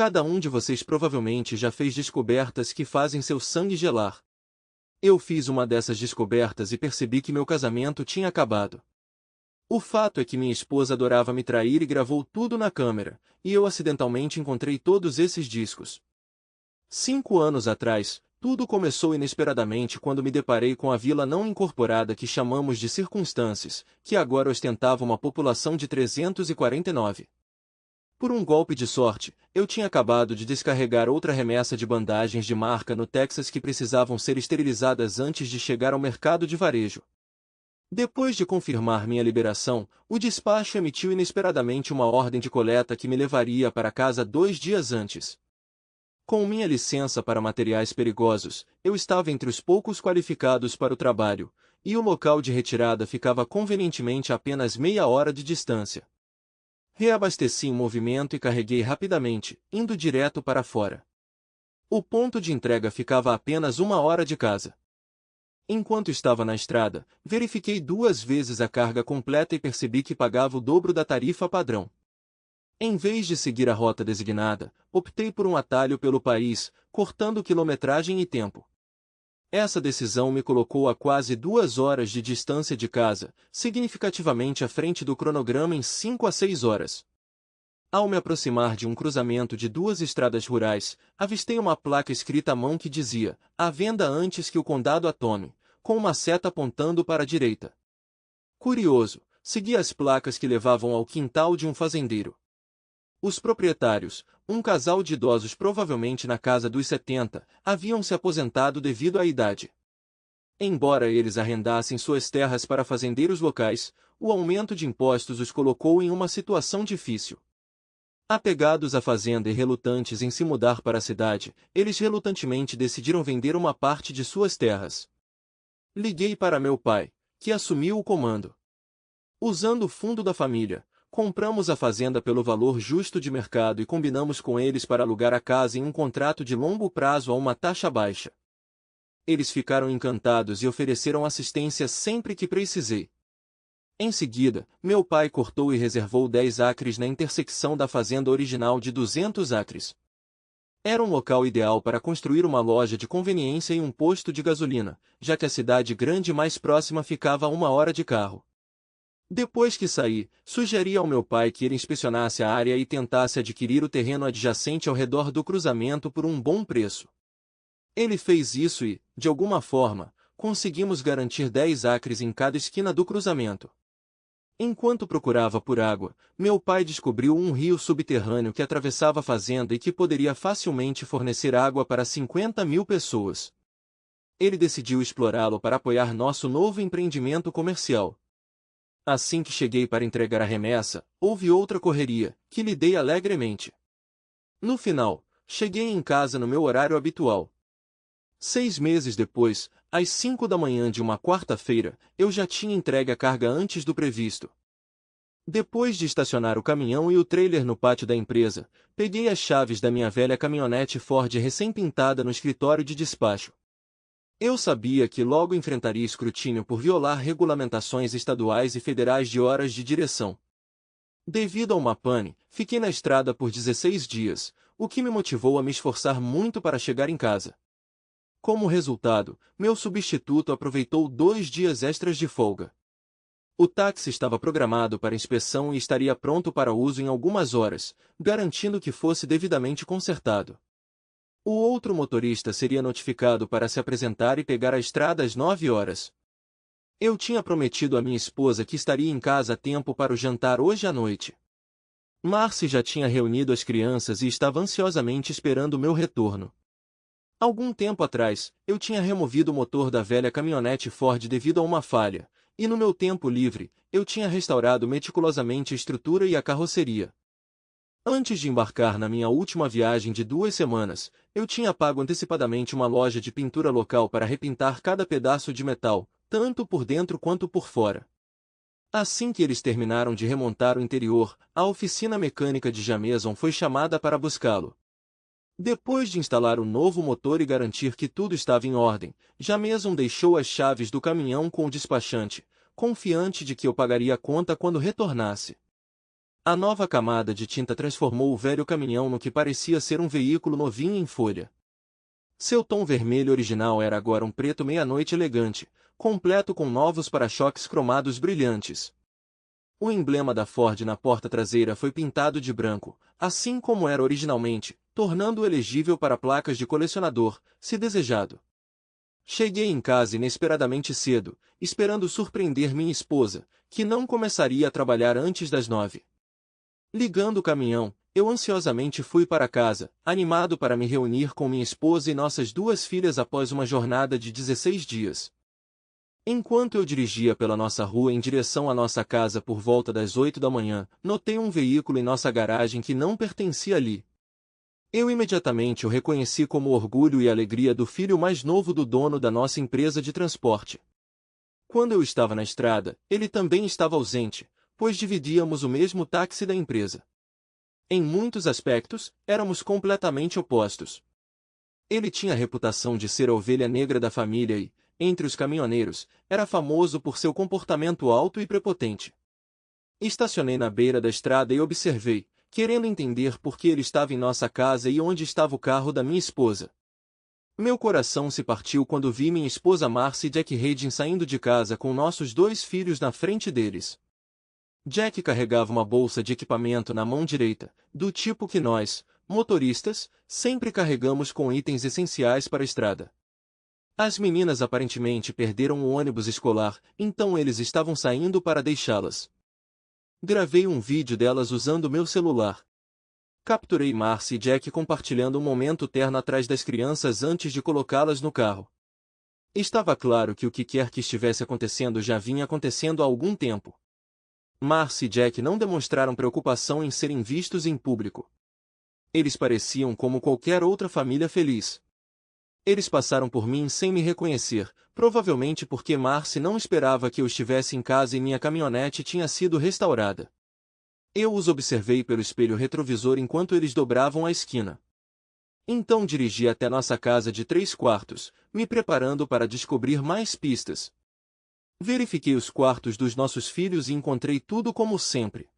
Cada um de vocês provavelmente já fez descobertas que fazem seu sangue gelar. Eu fiz uma dessas descobertas e percebi que meu casamento tinha acabado. O fato é que minha esposa adorava me trair e gravou tudo na câmera, e eu acidentalmente encontrei todos esses discos. 5 anos atrás, tudo começou inesperadamente quando me deparei com a vila não incorporada que chamamos de Circunstâncias, que agora ostentava uma população de 349. Por um golpe de sorte, eu tinha acabado de descarregar outra remessa de bandagens de marca no Texas que precisavam ser esterilizadas antes de chegar ao mercado de varejo. Depois de confirmar minha liberação, o despacho emitiu inesperadamente uma ordem de coleta que me levaria para casa 2 dias antes. Com minha licença para materiais perigosos, eu estava entre os poucos qualificados para o trabalho, e o local de retirada ficava convenientemente a apenas meia hora de distância. Reabasteci em movimento e carreguei rapidamente, indo direto para fora. O ponto de entrega ficava a apenas 1 hora de casa. Enquanto estava na estrada, verifiquei 2 vezes a carga completa e percebi que pagava o dobro da tarifa padrão. Em vez de seguir a rota designada, optei por um atalho pelo país, cortando quilometragem e tempo. Essa decisão me colocou a quase 2 horas de distância de casa, significativamente à frente do cronograma em 5 a 6 horas. Ao me aproximar de um cruzamento de 2 estradas rurais, avistei uma placa escrita à mão que dizia: "À venda antes que o condado a tome", com uma seta apontando para a direita. Curioso, segui as placas que levavam ao quintal de um fazendeiro. Os proprietários, um casal de idosos provavelmente na casa dos 70, haviam se aposentado devido à idade. Embora eles arrendassem suas terras para fazendeiros locais, o aumento de impostos os colocou em uma situação difícil. Apegados à fazenda e relutantes em se mudar para a cidade, eles relutantemente decidiram vender uma parte de suas terras. Liguei para meu pai, que assumiu o comando. Usando o fundo da família, compramos a fazenda pelo valor justo de mercado e combinamos com eles para alugar a casa em um contrato de longo prazo a uma taxa baixa. Eles ficaram encantados e ofereceram assistência sempre que precisei. Em seguida, meu pai cortou e reservou 10 acres na intersecção da fazenda original de 200 acres. Era um local ideal para construir uma loja de conveniência e um posto de gasolina, já que a cidade grande mais próxima ficava a 1 hora de carro. Depois que saí, sugeri ao meu pai que ele inspecionasse a área e tentasse adquirir o terreno adjacente ao redor do cruzamento por um bom preço. Ele fez isso e, de alguma forma, conseguimos garantir 10 acres em cada esquina do cruzamento. Enquanto procurava por água, meu pai descobriu um rio subterrâneo que atravessava a fazenda e que poderia facilmente fornecer água para 50.000 pessoas. Ele decidiu explorá-lo para apoiar nosso novo empreendimento comercial. Assim que cheguei para entregar a remessa, houve outra correria, que lidei alegremente. No final, cheguei em casa no meu horário habitual. 6 meses depois, às 5 da manhã de uma quarta-feira, eu já tinha entregue a carga antes do previsto. Depois de estacionar o caminhão e o trailer no pátio da empresa, peguei as chaves da minha velha caminhonete Ford recém-pintada no escritório de despacho. Eu sabia que logo enfrentaria escrutínio por violar regulamentações estaduais e federais de horas de direção. Devido a uma pane, fiquei na estrada por 16 dias, o que me motivou a me esforçar muito para chegar em casa. Como resultado, meu substituto aproveitou 2 dias extras de folga. O táxi estava programado para inspeção e estaria pronto para uso em algumas horas, garantindo que fosse devidamente consertado. O outro motorista seria notificado para se apresentar e pegar a estrada às 9 horas. Eu tinha prometido à minha esposa que estaria em casa a tempo para o jantar hoje à noite. Marcy já tinha reunido as crianças e estava ansiosamente esperando o meu retorno. Algum tempo atrás, eu tinha removido o motor da velha caminhonete Ford devido a uma falha, e no meu tempo livre, eu tinha restaurado meticulosamente a estrutura e a carroceria. Antes de embarcar na minha última viagem de 2 semanas, eu tinha pago antecipadamente uma loja de pintura local para repintar cada pedaço de metal, tanto por dentro quanto por fora. Assim que eles terminaram de remontar o interior, a oficina mecânica de Jameson foi chamada para buscá-lo. Depois de instalar o novo motor e garantir que tudo estava em ordem, Jameson deixou as chaves do caminhão com o despachante, confiante de que eu pagaria a conta quando retornasse. A nova camada de tinta transformou o velho caminhão no que parecia ser um veículo novinho em folha. Seu tom vermelho original era agora um preto meia-noite elegante, completo com novos para-choques cromados brilhantes. O emblema da Ford na porta traseira foi pintado de branco, assim como era originalmente, tornando-o elegível para placas de colecionador, se desejado. Cheguei em casa inesperadamente cedo, esperando surpreender minha esposa, que não começaria a trabalhar antes das 9. Ligando o caminhão, eu ansiosamente fui para casa, animado para me reunir com minha esposa e nossas 2 filhas após uma jornada de 16 dias. Enquanto eu dirigia pela nossa rua em direção à nossa casa por volta das 8 da manhã, notei um veículo em nossa garagem que não pertencia ali. Eu imediatamente o reconheci como o orgulho e alegria do filho mais novo do dono da nossa empresa de transporte. Quando eu estava na estrada, ele também estava ausente, pois dividíamos o mesmo táxi da empresa. Em muitos aspectos, éramos completamente opostos. Ele tinha a reputação de ser a ovelha negra da família e, entre os caminhoneiros, era famoso por seu comportamento alto e prepotente. Estacionei na beira da estrada e observei, querendo entender por que ele estava em nossa casa e onde estava o carro da minha esposa. Meu coração se partiu quando vi minha esposa Marcy e Jack Hayden saindo de casa com nossos 2 filhos na frente deles. Jack carregava uma bolsa de equipamento na mão direita, do tipo que nós, motoristas, sempre carregamos com itens essenciais para a estrada. As meninas aparentemente perderam o ônibus escolar, então eles estavam saindo para deixá-las. Gravei um vídeo delas usando meu celular. Capturei Marcy e Jack compartilhando um momento terno atrás das crianças antes de colocá-las no carro. Estava claro que o que quer que estivesse acontecendo já vinha acontecendo há algum tempo. Marcy e Jack não demonstraram preocupação em serem vistos em público. Eles pareciam como qualquer outra família feliz. Eles passaram por mim sem me reconhecer, provavelmente porque Marcy não esperava que eu estivesse em casa e minha caminhonete tinha sido restaurada. Eu os observei pelo espelho retrovisor enquanto eles dobravam a esquina. Então dirigi até nossa casa de 3 quartos, me preparando para descobrir mais pistas. Verifiquei os quartos dos nossos filhos e encontrei tudo como sempre.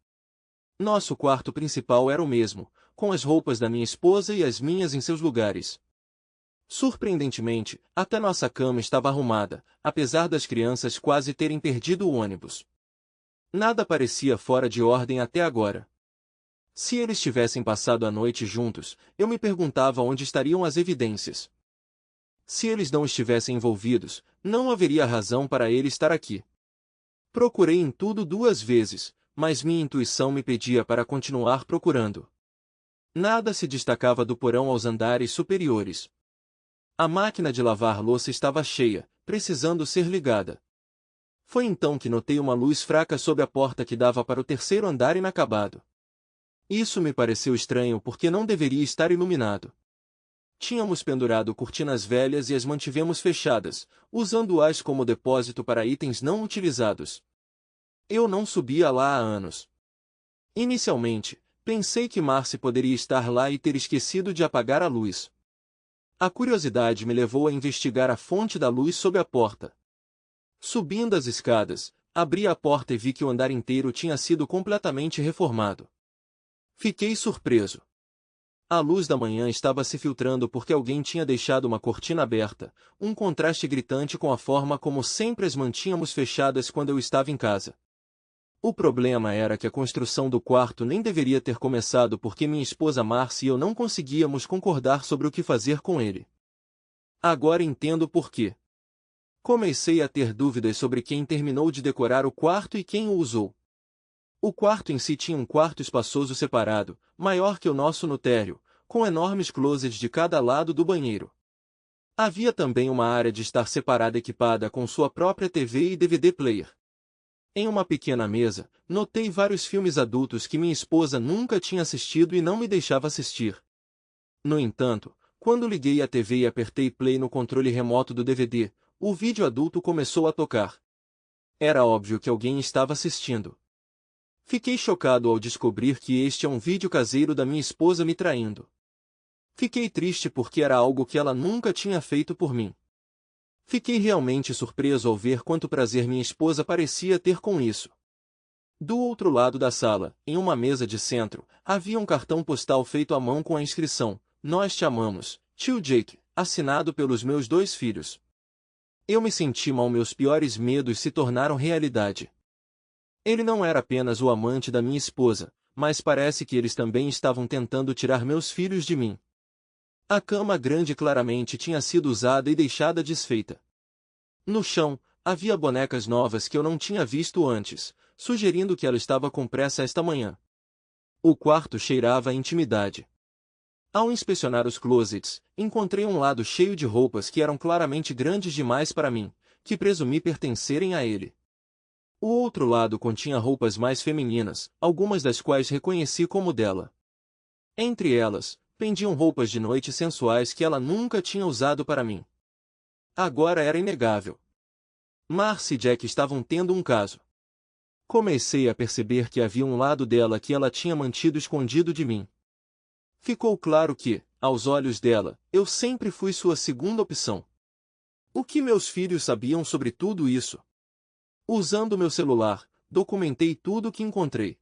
Nosso quarto principal era o mesmo, com as roupas da minha esposa e as minhas em seus lugares. Surpreendentemente, até nossa cama estava arrumada, apesar das crianças quase terem perdido o ônibus. Nada parecia fora de ordem até agora. Se eles tivessem passado a noite juntos, eu me perguntava onde estariam as evidências. Se eles não estivessem envolvidos, não haveria razão para ele estar aqui. Procurei em tudo 2 vezes, mas minha intuição me pedia para continuar procurando. Nada se destacava do porão aos andares superiores. A máquina de lavar louça estava cheia, precisando ser ligada. Foi então que notei uma luz fraca sob a porta que dava para o 3º andar inacabado. Isso me pareceu estranho porque não deveria estar iluminado. Tínhamos pendurado cortinas velhas e as mantivemos fechadas, usando-as como depósito para itens não utilizados. Eu não subia lá há anos. Inicialmente, pensei que Marcy poderia estar lá e ter esquecido de apagar a luz. A curiosidade me levou a investigar a fonte da luz sob a porta. Subindo as escadas, abri a porta e vi que o andar inteiro tinha sido completamente reformado. Fiquei surpreso. A luz da manhã estava se filtrando porque alguém tinha deixado uma cortina aberta, um contraste gritante com a forma como sempre as mantínhamos fechadas quando eu estava em casa. O problema era que a construção do quarto nem deveria ter começado porque minha esposa Marcy e eu não conseguíamos concordar sobre o que fazer com ele. Agora entendo por quê. Comecei a ter dúvidas sobre quem terminou de decorar o quarto e quem o usou. O quarto em si tinha um quarto espaçoso separado, maior que o nosso no térreo, com enormes closets de cada lado do banheiro. Havia também uma área de estar separada equipada com sua própria TV e DVD player. Em uma pequena mesa, notei vários filmes adultos que minha esposa nunca tinha assistido e não me deixava assistir. No entanto, quando liguei a TV e apertei play no controle remoto do DVD, o vídeo adulto começou a tocar. Era óbvio que alguém estava assistindo. Fiquei chocado ao descobrir que este é um vídeo caseiro da minha esposa me traindo. Fiquei triste porque era algo que ela nunca tinha feito por mim. Fiquei realmente surpreso ao ver quanto prazer minha esposa parecia ter com isso. Do outro lado da sala, em uma mesa de centro, havia um cartão postal feito à mão com a inscrição: "Nós te amamos, tio Jake", assinado pelos meus 2 filhos. Eu me senti mal, meus piores medos se tornaram realidade. Ele não era apenas o amante da minha esposa, mas parece que eles também estavam tentando tirar meus filhos de mim. A cama grande claramente tinha sido usada e deixada desfeita. No chão, havia bonecas novas que eu não tinha visto antes, sugerindo que ela estava com pressa esta manhã. O quarto cheirava a intimidade. Ao inspecionar os closets, encontrei um lado cheio de roupas que eram claramente grandes demais para mim, que presumi pertencerem a ele. O outro lado continha roupas mais femininas, algumas das quais reconheci como dela. Entre elas, pendiam roupas de noite sensuais que ela nunca tinha usado para mim. Agora era inegável. Marcy e Jack estavam tendo um caso. Comecei a perceber que havia um lado dela que ela tinha mantido escondido de mim. Ficou claro que, aos olhos dela, eu sempre fui sua segunda opção. O que meus filhos sabiam sobre tudo isso? Usando meu celular, documentei tudo o que encontrei.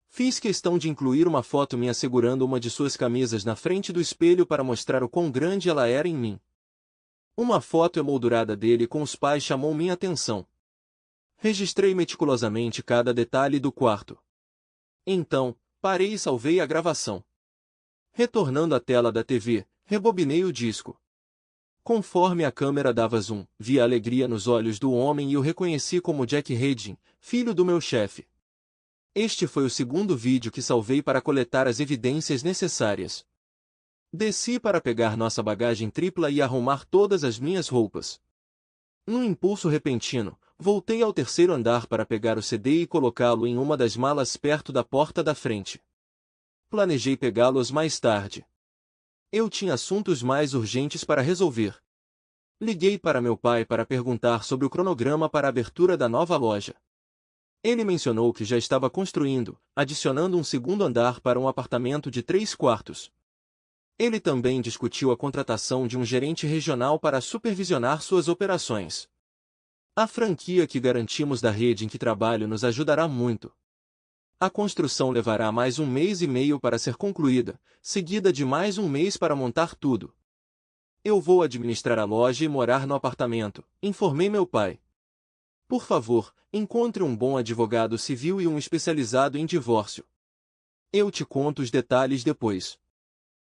Fiz questão de incluir uma foto minha segurando uma de suas camisas na frente do espelho para mostrar o quão grande ela era em mim. Uma foto emoldurada dele com os pais chamou minha atenção. Registrei meticulosamente cada detalhe do quarto. Então, parei e salvei a gravação. Retornando à tela da TV, rebobinei o disco. Conforme a câmera dava zoom, vi a alegria nos olhos do homem e o reconheci como Jack Redding, filho do meu chefe. Este foi o segundo vídeo que salvei para coletar as evidências necessárias. Desci para pegar nossa bagagem tripla e arrumar todas as minhas roupas. Num impulso repentino, voltei ao terceiro andar para pegar o CD e colocá-lo em uma das malas perto da porta da frente. Planejei pegá-los mais tarde. Eu tinha assuntos mais urgentes para resolver. Liguei para meu pai para perguntar sobre o cronograma para a abertura da nova loja. Ele mencionou que já estava construindo, adicionando um segundo andar para um apartamento de 3 quartos. Ele também discutiu a contratação de um gerente regional para supervisionar suas operações. A franquia que garantimos da rede em que trabalho nos ajudará muito. A construção levará mais 1 mês e meio para ser concluída, seguida de mais 1 mês para montar tudo. Eu vou administrar a loja e morar no apartamento, informei meu pai. Por favor, encontre um bom advogado civil e um especializado em divórcio. Eu te conto os detalhes depois.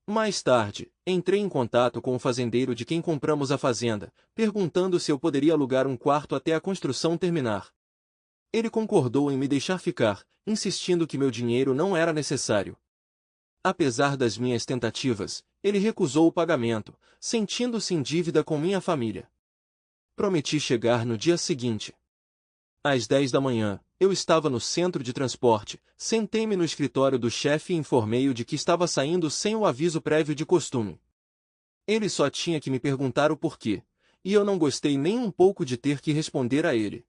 Mais tarde, entrei em contato com o fazendeiro de quem compramos a fazenda, perguntando se eu poderia alugar um quarto até a construção terminar. Ele concordou em me deixar ficar, insistindo que meu dinheiro não era necessário. Apesar das minhas tentativas, ele recusou o pagamento, sentindo-se em dívida com minha família. Prometi chegar no dia seguinte. Às 10 da manhã, eu estava no centro de transporte, sentei-me no escritório do chefe e informei-o de que estava saindo sem o aviso prévio de costume. Ele só tinha que me perguntar o porquê, e eu não gostei nem um pouco de ter que responder a ele.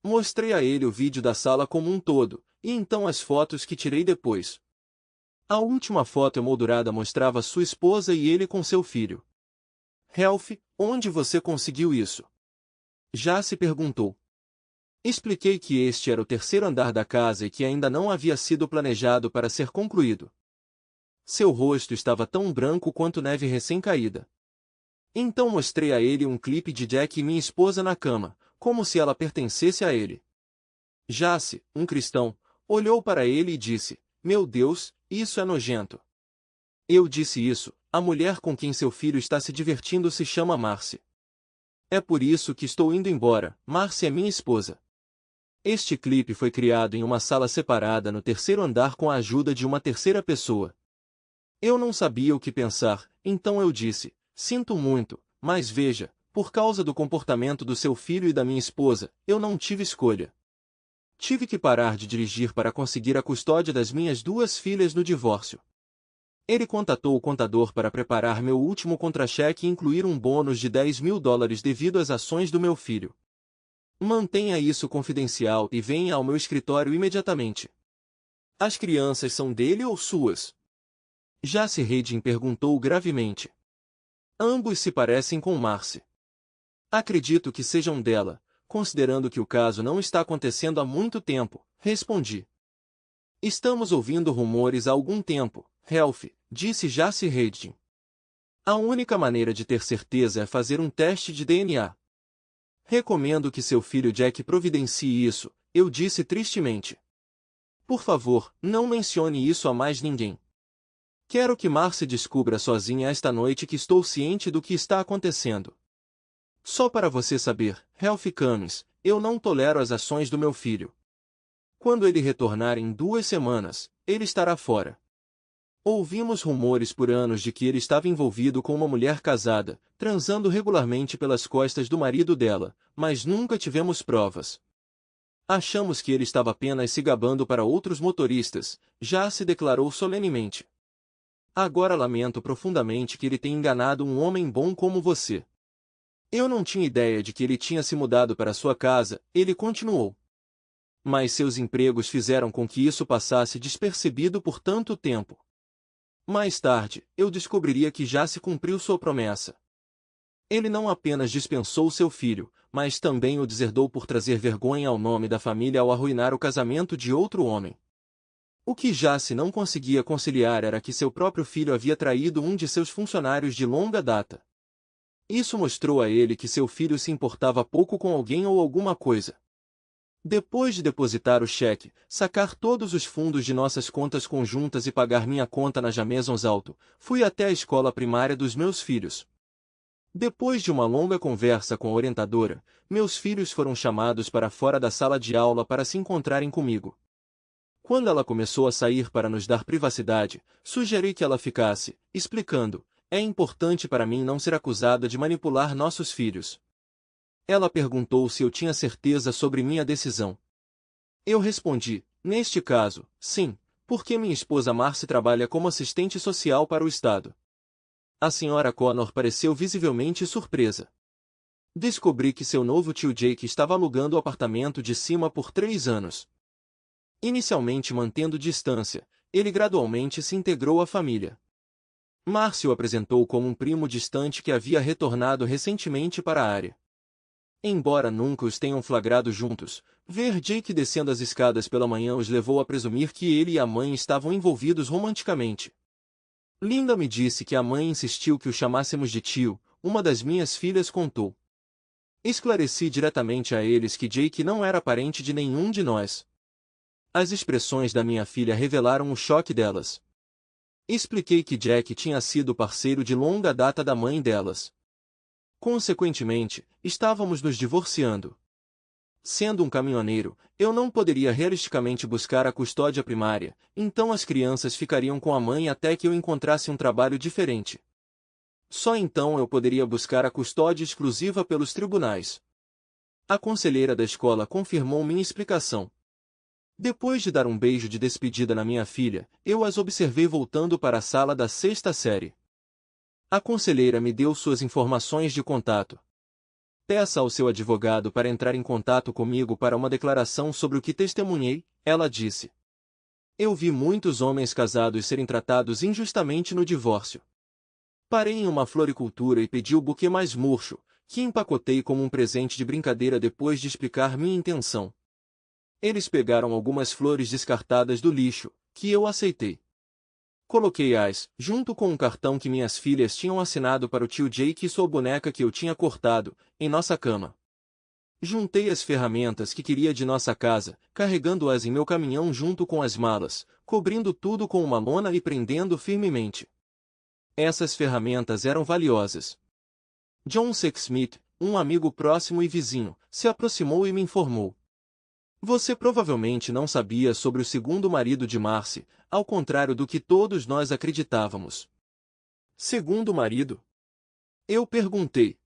Mostrei a ele o vídeo da sala como um todo, e então as fotos que tirei depois. A última foto emoldurada mostrava sua esposa e ele com seu filho. Ralph, onde você conseguiu isso? Já se perguntou. Expliquei que este era o terceiro andar da casa e que ainda não havia sido planejado para ser concluído. Seu rosto estava tão branco quanto neve recém-caída. Então mostrei a ele um clipe de Jack e minha esposa na cama, como se ela pertencesse a ele. Jace, um cristão, olhou para ele e disse: "Meu Deus, isso é nojento." Eu disse isso: "A mulher com quem seu filho está se divertindo se chama Marcy. É por isso que estou indo embora, Marcy é minha esposa." Este clipe foi criado em uma sala separada no terceiro andar com a ajuda de uma terceira pessoa. Eu não sabia o que pensar, então eu disse: "Sinto muito, mas veja, por causa do comportamento do seu filho e da minha esposa, eu não tive escolha. Tive que parar de dirigir para conseguir a custódia das minhas 2 filhas no divórcio." Ele contatou o contador para preparar meu último contra-cheque e incluir um bônus de $10.000 devido às ações do meu filho. Mantenha isso confidencial e venha ao meu escritório imediatamente. As crianças são dele ou suas? Jace Redding perguntou gravemente. Ambos se parecem com Marcy. Acredito que sejam dela, considerando que o caso não está acontecendo há muito tempo, respondi. Estamos ouvindo rumores há algum tempo, Ralph, disse Jace Redding. A única maneira de ter certeza é fazer um teste de DNA. Recomendo que seu filho Jack providencie isso, eu disse tristemente. Por favor, não mencione isso a mais ninguém. Quero que Marcy descubra sozinha esta noite que estou ciente do que está acontecendo. Só para você saber, Ralph Cummings, eu não tolero as ações do meu filho. Quando ele retornar em 2 semanas, ele estará fora. Ouvimos rumores por anos de que ele estava envolvido com uma mulher casada, transando regularmente pelas costas do marido dela, mas nunca tivemos provas. Achamos que ele estava apenas se gabando para outros motoristas, já se declarou solenemente. Agora lamento profundamente que ele tenha enganado um homem bom como você. Eu não tinha ideia de que ele tinha se mudado para sua casa, ele continuou. Mas seus empregos fizeram com que isso passasse despercebido por tanto tempo. Mais tarde, eu descobriria que já se cumpriu sua promessa. Ele não apenas dispensou seu filho, mas também o deserdou por trazer vergonha ao nome da família ao arruinar o casamento de outro homem. O que Jace não conseguia conciliar era que seu próprio filho havia traído um de seus funcionários de longa data. Isso mostrou a ele que seu filho se importava pouco com alguém ou alguma coisa. Depois de depositar o cheque, sacar todos os fundos de nossas contas conjuntas e pagar minha conta na Jamesons Alto, fui até a escola primária dos meus filhos. Depois de uma longa conversa com a orientadora, meus filhos foram chamados para fora da sala de aula para se encontrarem comigo. Quando ela começou a sair para nos dar privacidade, sugeri que ela ficasse, explicando: é importante para mim não ser acusada de manipular nossos filhos. Ela perguntou se eu tinha certeza sobre minha decisão. Eu respondi: neste caso, sim, porque minha esposa Marcy trabalha como assistente social para o Estado. A senhora Connor pareceu visivelmente surpresa. Descobri que seu novo tio Jake estava alugando o apartamento de cima por 3 anos. Inicialmente mantendo distância, ele gradualmente se integrou à família. Marcy o apresentou como um primo distante que havia retornado recentemente para a área. Embora nunca os tenham flagrado juntos, ver Jake descendo as escadas pela manhã os levou a presumir que ele e a mãe estavam envolvidos romanticamente. Linda me disse que a mãe insistiu que o chamássemos de tio, uma das minhas filhas contou. Esclareci diretamente a eles que Jake não era parente de nenhum de nós. As expressões da minha filha revelaram o choque delas. Expliquei que Jack tinha sido parceiro de longa data da mãe delas. Consequentemente, estávamos nos divorciando. Sendo um caminhoneiro, eu não poderia realisticamente buscar a custódia primária, então as crianças ficariam com a mãe até que eu encontrasse um trabalho diferente. Só então eu poderia buscar a custódia exclusiva pelos tribunais. A conselheira da escola confirmou minha explicação. Depois de dar um beijo de despedida na minha filha, eu as observei voltando para a sala da 6ª série. A conselheira me deu suas informações de contato. Peça ao seu advogado para entrar em contato comigo para uma declaração sobre o que testemunhei, ela disse. Eu vi muitos homens casados serem tratados injustamente no divórcio. Parei em uma floricultura e pedi o buquê mais murcho, que empacotei como um presente de brincadeira depois de explicar minha intenção. Eles pegaram algumas flores descartadas do lixo, que eu aceitei. Coloquei-as, junto com um cartão que minhas filhas tinham assinado para o tio Jake e sua boneca que eu tinha cortado, em nossa cama. Juntei as ferramentas que queria de nossa casa, carregando-as em meu caminhão junto com as malas, cobrindo tudo com uma lona e prendendo firmemente. Essas ferramentas eram valiosas. John Sexsmith, um amigo próximo e vizinho, se aproximou e me informou. Você provavelmente não sabia sobre o segundo marido de Marcy, ao contrário do que todos nós acreditávamos. Segundo marido? Eu perguntei.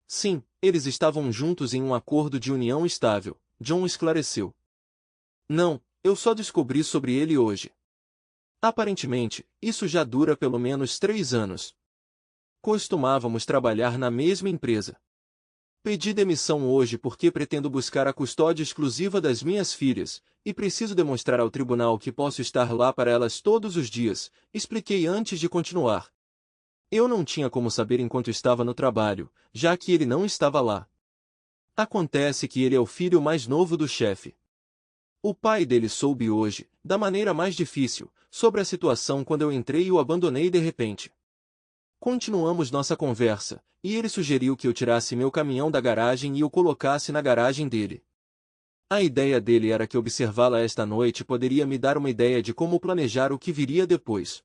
Sim, eles estavam juntos em um acordo de união estável, John esclareceu. Não, eu só descobri sobre ele hoje. Aparentemente, isso já dura pelo menos 3 anos. Costumávamos trabalhar na mesma empresa. Pedi demissão hoje porque pretendo buscar a custódia exclusiva das minhas filhas, e preciso demonstrar ao tribunal que posso estar lá para elas todos os dias, expliquei antes de continuar. Eu não tinha como saber enquanto estava no trabalho, já que ele não estava lá. Acontece que ele é o filho mais novo do chefe. O pai dele soube hoje, da maneira mais difícil, sobre a situação quando eu entrei e o abandonei de repente. Continuamos nossa conversa, e ele sugeriu que eu tirasse meu caminhão da garagem e o colocasse na garagem dele. A ideia dele era que observá-la esta noite poderia me dar uma ideia de como planejar o que viria depois.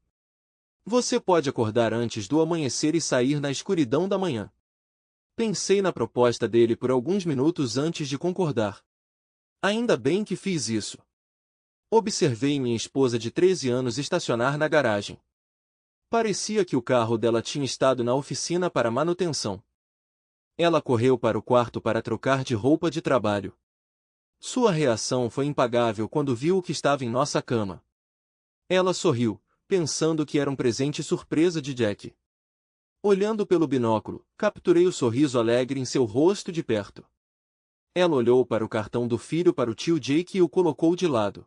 Você pode acordar antes do amanhecer e sair na escuridão da manhã. Pensei na proposta dele por alguns minutos antes de concordar. Ainda bem que fiz isso. Observei minha esposa de 13 anos estacionar na garagem. Parecia que o carro dela tinha estado na oficina para manutenção. Ela correu para o quarto para trocar de roupa de trabalho. Sua reação foi impagável quando viu o que estava em nossa cama. Ela sorriu, pensando que era um presente surpresa de Jack. Olhando pelo binóculo, capturei o sorriso alegre em seu rosto de perto. Ela olhou para o cartão do filho para o tio Jake e o colocou de lado.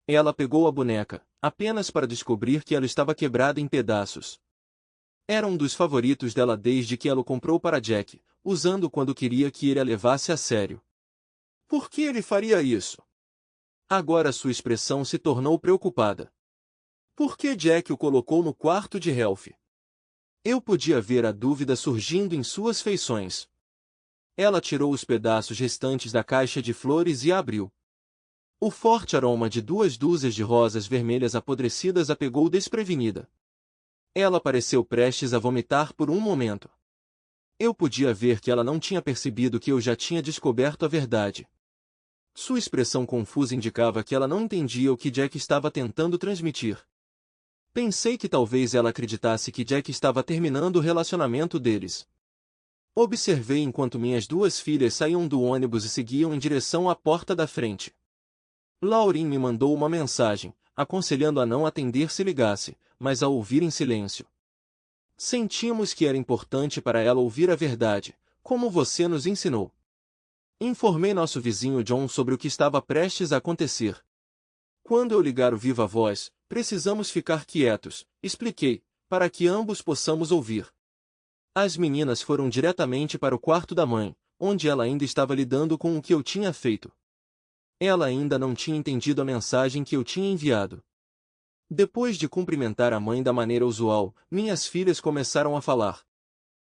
Ela pegou a boneca, apenas para descobrir que ela estava quebrada em pedaços. Era um dos favoritos dela desde que ela o comprou para Jack, usando quando queria que ele a levasse a sério. Por que ele faria isso? Agora sua expressão se tornou preocupada. Por que Jack o colocou no quarto de Ralph? Eu podia ver a dúvida surgindo em suas feições. Ela tirou os pedaços restantes da caixa de flores e a abriu. O forte aroma de 2 dúzias de rosas vermelhas apodrecidas a pegou desprevenida. Ela pareceu prestes a vomitar por um momento. Eu podia ver que ela não tinha percebido que eu já tinha descoberto a verdade. Sua expressão confusa indicava que ela não entendia o que Jack estava tentando transmitir. Pensei que talvez ela acreditasse que Jack estava terminando o relacionamento deles. Observei enquanto minhas 2 filhas saíam do ônibus e seguiam em direção à porta da frente. Lauren me mandou uma mensagem, aconselhando a não atender se ligasse, mas a ouvir em silêncio. Sentimos que era importante para ela ouvir a verdade, como você nos ensinou. Informei nosso vizinho John sobre o que estava prestes a acontecer. Quando eu ligar o viva voz, precisamos ficar quietos, expliquei, para que ambos possamos ouvir. As meninas foram diretamente para o quarto da mãe, onde ela ainda estava lidando com o que eu tinha feito. Ela ainda não tinha entendido a mensagem que eu tinha enviado. Depois de cumprimentar a mãe da maneira usual, minhas filhas começaram a falar.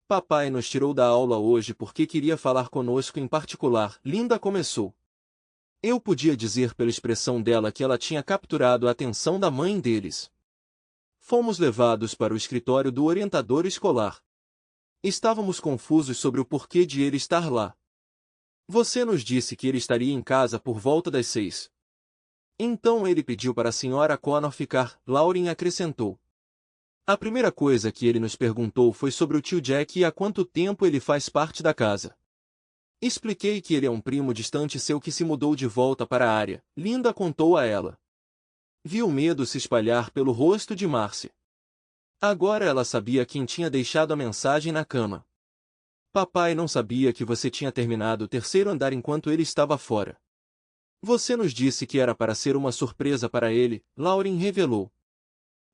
Papai nos tirou da aula hoje porque queria falar conosco em particular, Linda começou. Eu podia dizer pela expressão dela que ela tinha capturado a atenção da mãe deles. Fomos levados para o escritório do orientador escolar. Estávamos confusos sobre o porquê de ele estar lá. Você nos disse que ele estaria em casa por volta das 6. Então ele pediu para a senhora Connor ficar, Lauren acrescentou. A primeira coisa que ele nos perguntou foi sobre o tio Jack e há quanto tempo ele faz parte da casa. Expliquei que ele é um primo distante seu que se mudou de volta para a área, Linda contou a ela. Vi o medo se espalhar pelo rosto de Marcy. Agora ela sabia quem tinha deixado a mensagem na cama. Papai não sabia que você tinha terminado o terceiro andar enquanto ele estava fora. Você nos disse que era para ser uma surpresa para ele, Lauren revelou.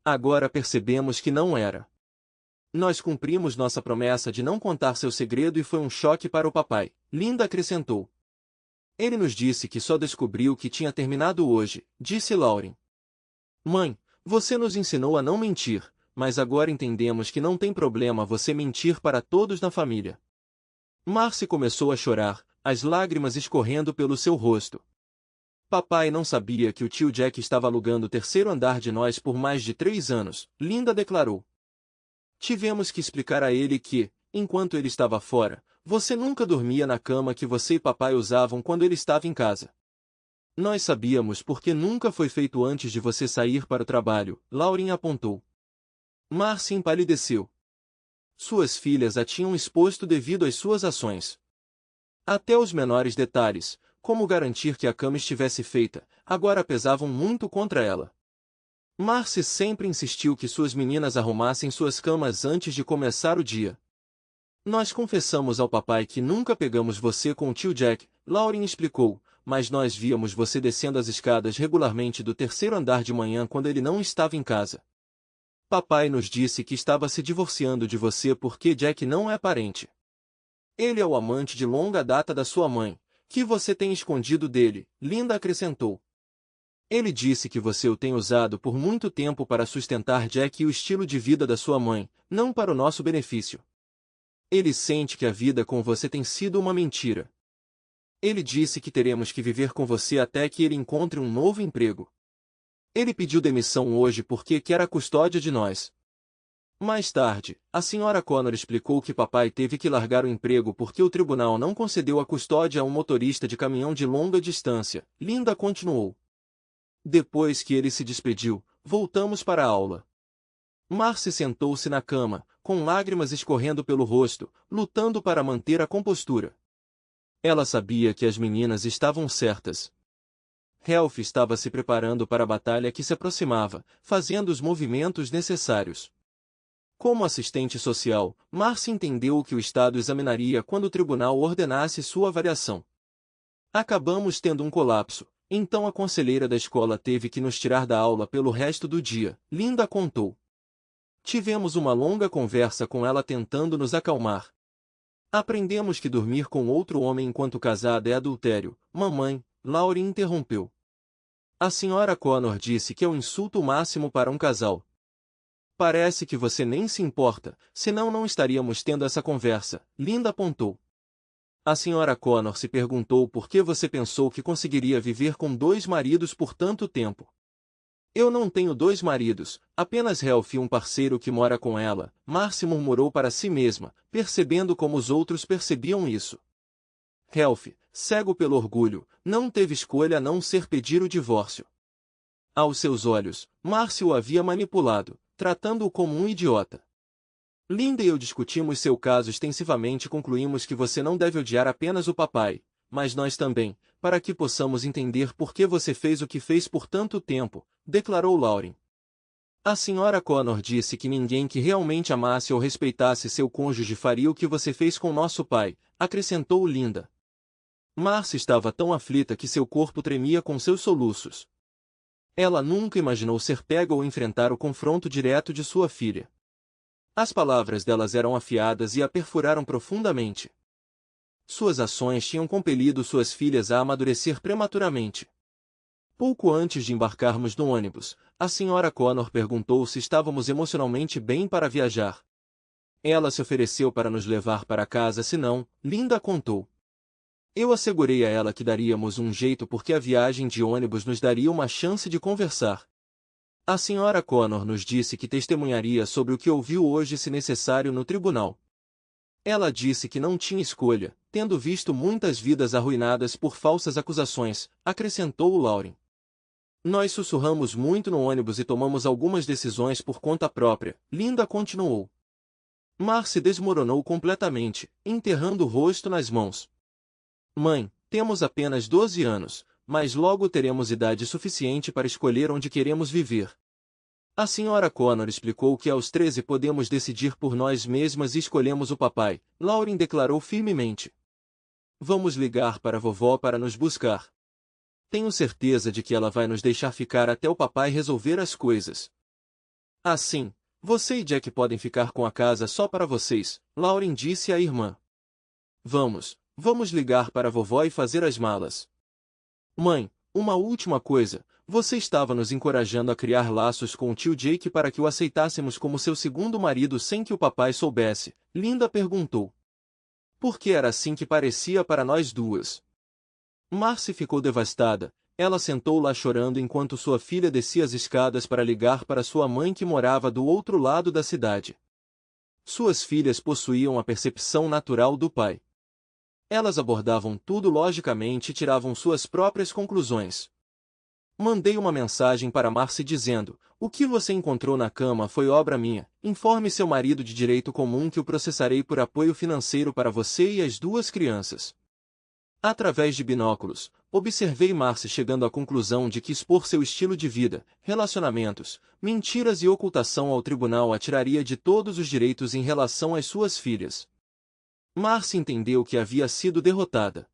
Agora percebemos que não era. Nós cumprimos nossa promessa de não contar seu segredo e foi um choque para o papai, Linda acrescentou. Ele nos disse que só descobriu que tinha terminado hoje, disse Lauren. Mãe, você nos ensinou a não mentir, mas agora entendemos que não tem problema você mentir para todos na família. Marcy começou a chorar, as lágrimas escorrendo pelo seu rosto. Papai não sabia que o tio Jack estava alugando o terceiro andar de nós por mais de 3 anos, Linda declarou. Tivemos que explicar a ele que, enquanto ele estava fora, você nunca dormia na cama que você e papai usavam quando ele estava em casa. Nós sabíamos porque nunca foi feito antes de você sair para o trabalho, Lauren apontou. Marcy empalideceu. Suas filhas a tinham exposto devido às suas ações. Até os menores detalhes, como garantir que a cama estivesse feita, agora pesavam muito contra ela. Marcy sempre insistiu que suas meninas arrumassem suas camas antes de começar o dia. Nós confessamos ao papai que nunca pegamos você com o tio Jack, Lauren explicou, mas nós víamos você descendo as escadas regularmente do terceiro andar de manhã quando ele não estava em casa. Papai nos disse que estava se divorciando de você porque Jack não é parente. Ele é o amante de longa data da sua mãe, que você tem escondido dele, Linda acrescentou. Ele disse que você o tem usado por muito tempo para sustentar Jack e o estilo de vida da sua mãe, não para o nosso benefício. Ele sente que a vida com você tem sido uma mentira. Ele disse que teremos que viver com você até que ele encontre um novo emprego. Ele pediu demissão hoje porque quer a custódia de nós. Mais tarde, a senhora Connor explicou que papai teve que largar o emprego porque o tribunal não concedeu a custódia a um motorista de caminhão de longa distância. Linda continuou. Depois que ele se despediu, voltamos para a aula. Marcy sentou-se na cama, com lágrimas escorrendo pelo rosto, lutando para manter a compostura. Ela sabia que as meninas estavam certas. Ralph estava se preparando para a batalha que se aproximava, fazendo os movimentos necessários. Como assistente social, Marcy entendeu o que o Estado examinaria quando o tribunal ordenasse sua avaliação. Acabamos tendo um colapso, então a conselheira da escola teve que nos tirar da aula pelo resto do dia, Linda contou. Tivemos uma longa conversa com ela tentando nos acalmar. Aprendemos que dormir com outro homem enquanto casada é adultério, mamãe, Lauren interrompeu. A senhora Connor disse que é o insulto máximo para um casal. Parece que você nem se importa, senão não estaríamos tendo essa conversa, Linda apontou. A senhora Connor se perguntou por que você pensou que conseguiria viver com 2 maridos por tanto tempo. Eu não tenho 2 maridos, apenas Ralph e um parceiro que mora com ela, Marcy murmurou para si mesma, percebendo como os outros percebiam isso. Ralph, cego pelo orgulho, não teve escolha a não ser pedir o divórcio. Aos seus olhos, Marcy o havia manipulado, tratando-o como um idiota. Linda e eu discutimos seu caso extensivamente e concluímos que você não deve odiar apenas o papai, mas nós também, para que possamos entender por que você fez o que fez por tanto tempo, declarou Lauren. A senhora Connor disse que ninguém que realmente amasse ou respeitasse seu cônjuge faria o que você fez com nosso pai, acrescentou Linda. Marcy estava tão aflita que seu corpo tremia com seus soluços. Ela nunca imaginou ser pega ou enfrentar o confronto direto de sua filha. As palavras delas eram afiadas e a perfuraram profundamente. Suas ações tinham compelido suas filhas a amadurecer prematuramente. Pouco antes de embarcarmos no ônibus, a senhora Connor perguntou se estávamos emocionalmente bem para viajar. Ela se ofereceu para nos levar para casa se não, Linda contou. Eu assegurei a ela que daríamos um jeito porque a viagem de ônibus nos daria uma chance de conversar. A senhora Connor nos disse que testemunharia sobre o que ouviu hoje se necessário no tribunal. Ela disse que não tinha escolha, tendo visto muitas vidas arruinadas por falsas acusações, acrescentou Lauren. Nós sussurramos muito no ônibus e tomamos algumas decisões por conta própria, Linda continuou. Marcy desmoronou completamente, enterrando o rosto nas mãos. Mãe, temos apenas 12 anos, mas logo teremos idade suficiente para escolher onde queremos viver. A senhora Connor explicou que aos 13 podemos decidir por nós mesmas e escolhemos o papai, Lauren declarou firmemente. Vamos ligar para a vovó para nos buscar. Tenho certeza de que ela vai nos deixar ficar até o papai resolver as coisas. Assim, você e Jack podem ficar com a casa só para vocês, Lauren disse à irmã. Vamos ligar para a vovó e fazer as malas. Mãe, uma última coisa, você estava nos encorajando a criar laços com o tio Jake para que o aceitássemos como seu segundo marido sem que o papai soubesse, Linda perguntou. Porque era assim que parecia para nós duas. Marcy ficou devastada, ela sentou lá chorando enquanto sua filha descia as escadas para ligar para sua mãe que morava do outro lado da cidade. Suas filhas possuíam a percepção natural do pai. Elas abordavam tudo logicamente e tiravam suas próprias conclusões. Mandei uma mensagem para Marcy dizendo, o que você encontrou na cama foi obra minha, informe seu marido de direito comum que o processarei por apoio financeiro para você e as 2 crianças. Através de binóculos, observei Marcy chegando à conclusão de que expor seu estilo de vida, relacionamentos, mentiras e ocultação ao tribunal a tiraria de todos os direitos em relação às suas filhas. Marcy entendeu que havia sido derrotada.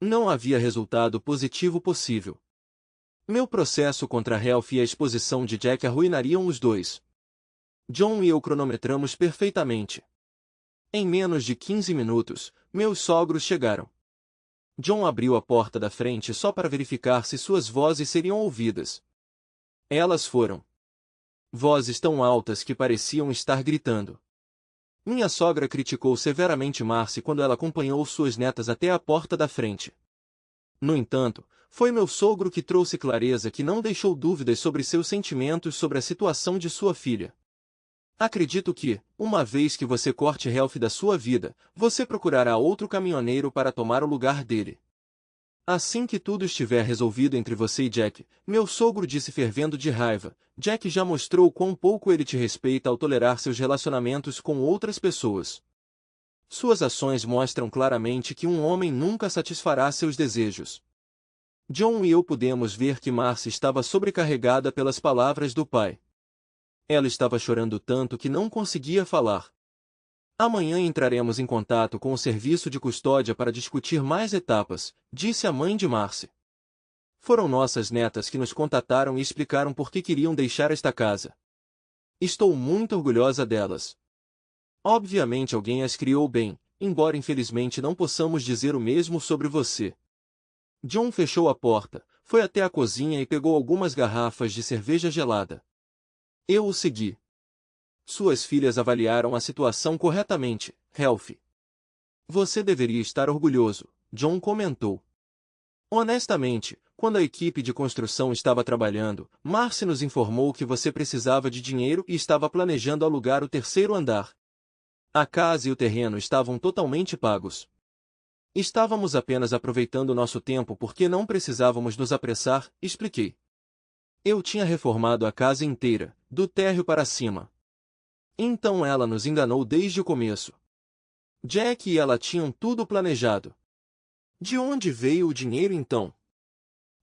Não havia resultado positivo possível. Meu processo contra Ralph e a exposição de Jack arruinariam os dois. John e eu cronometramos perfeitamente. Em menos de 15 minutos, meus sogros chegaram. John abriu a porta da frente só para verificar se suas vozes seriam ouvidas. Elas foram. Vozes tão altas que pareciam estar gritando. Minha sogra criticou severamente Marcy quando ela acompanhou suas netas até a porta da frente. No entanto, foi meu sogro que trouxe clareza que não deixou dúvidas sobre seus sentimentos sobre a situação de sua filha. Acredito que, uma vez que você corte Ralph da sua vida, você procurará outro caminhoneiro para tomar o lugar dele. Assim que tudo estiver resolvido entre você e Jack, meu sogro disse fervendo de raiva, Jack já mostrou quão pouco ele te respeita ao tolerar seus relacionamentos com outras pessoas. Suas ações mostram claramente que um homem nunca satisfará seus desejos. John e eu pudemos ver que Marcy estava sobrecarregada pelas palavras do pai. Ela estava chorando tanto que não conseguia falar. Amanhã entraremos em contato com o serviço de custódia para discutir mais etapas, disse a mãe de Marcy. Foram nossas netas que nos contataram e explicaram por que queriam deixar esta casa. Estou muito orgulhosa delas. Obviamente alguém as criou bem, embora infelizmente não possamos dizer o mesmo sobre você. John fechou a porta, foi até a cozinha e pegou algumas garrafas de cerveja gelada. Eu o segui. Suas filhas avaliaram a situação corretamente, Ralph. Você deveria estar orgulhoso, John comentou. Honestamente, quando a equipe de construção estava trabalhando, Marcy nos informou que você precisava de dinheiro e estava planejando alugar o terceiro andar. A casa e o terreno estavam totalmente pagos. Estávamos apenas aproveitando nosso tempo porque não precisávamos nos apressar, expliquei. Eu tinha reformado a casa inteira, do térreo para cima. Então ela nos enganou desde o começo. Jack e ela tinham tudo planejado. De onde veio o dinheiro então?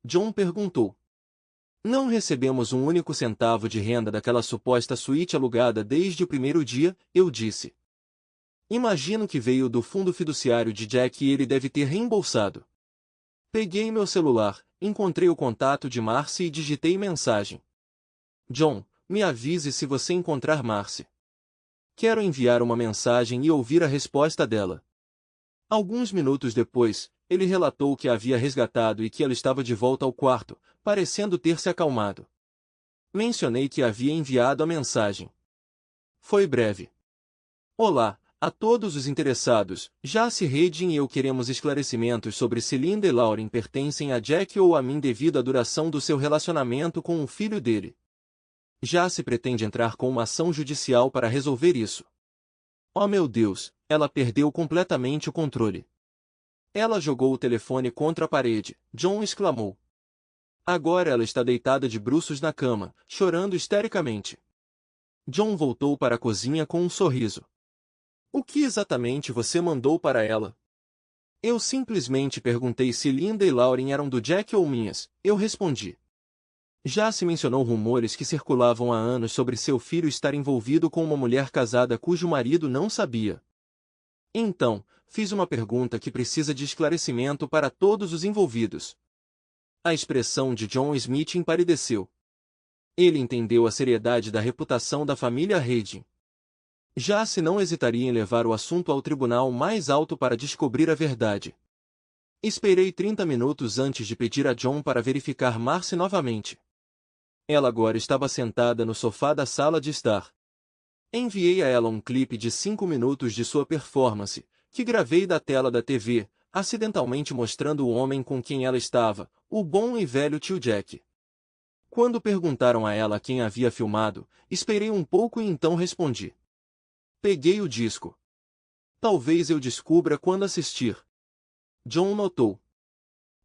John perguntou. Não recebemos um único centavo de renda daquela suposta suíte alugada desde o primeiro dia, eu disse. Imagino que veio do fundo fiduciário de Jack e ele deve ter reembolsado. Peguei meu celular, encontrei o contato de Marcy e digitei mensagem. John, me avise se você encontrar Marcy. Quero enviar uma mensagem e ouvir a resposta dela. Alguns minutos depois, ele relatou que a havia resgatado e que ela estava de volta ao quarto, parecendo ter se acalmado. Mencionei que havia enviado a mensagem. Foi breve. Olá, a todos os interessados, Jace Redding e eu queremos esclarecimentos sobre se Linda e Lauren pertencem a Jack ou a mim devido à duração do seu relacionamento com o filho dele. Jace pretende entrar com uma ação judicial para resolver isso. Oh meu Deus, ela perdeu completamente o controle. Ela jogou o telefone contra a parede, John exclamou. Agora ela está deitada de bruços na cama, chorando histericamente. John voltou para a cozinha com um sorriso. O que exatamente você mandou para ela? Eu simplesmente perguntei se Linda e Lauren eram do Jack ou minhas, eu respondi. Já se mencionou rumores que circulavam há anos sobre seu filho estar envolvido com uma mulher casada cujo marido não sabia. Então, fiz uma pergunta que precisa de esclarecimento para todos os envolvidos. A expressão de John Smith empalideceu. Ele entendeu a seriedade da reputação da família Redding. Já se não hesitaria em levar o assunto ao tribunal mais alto para descobrir a verdade. Esperei 30 minutos antes de pedir a John para verificar Marcy novamente. Ela agora estava sentada no sofá da sala de estar. Enviei a ela um clipe de 5 minutos de sua performance, que gravei da tela da TV, acidentalmente mostrando o homem com quem ela estava, o bom e velho tio Jack. Quando perguntaram a ela quem havia filmado, esperei um pouco e então respondi. Peguei o disco. Talvez eu descubra quando assistir. John notou.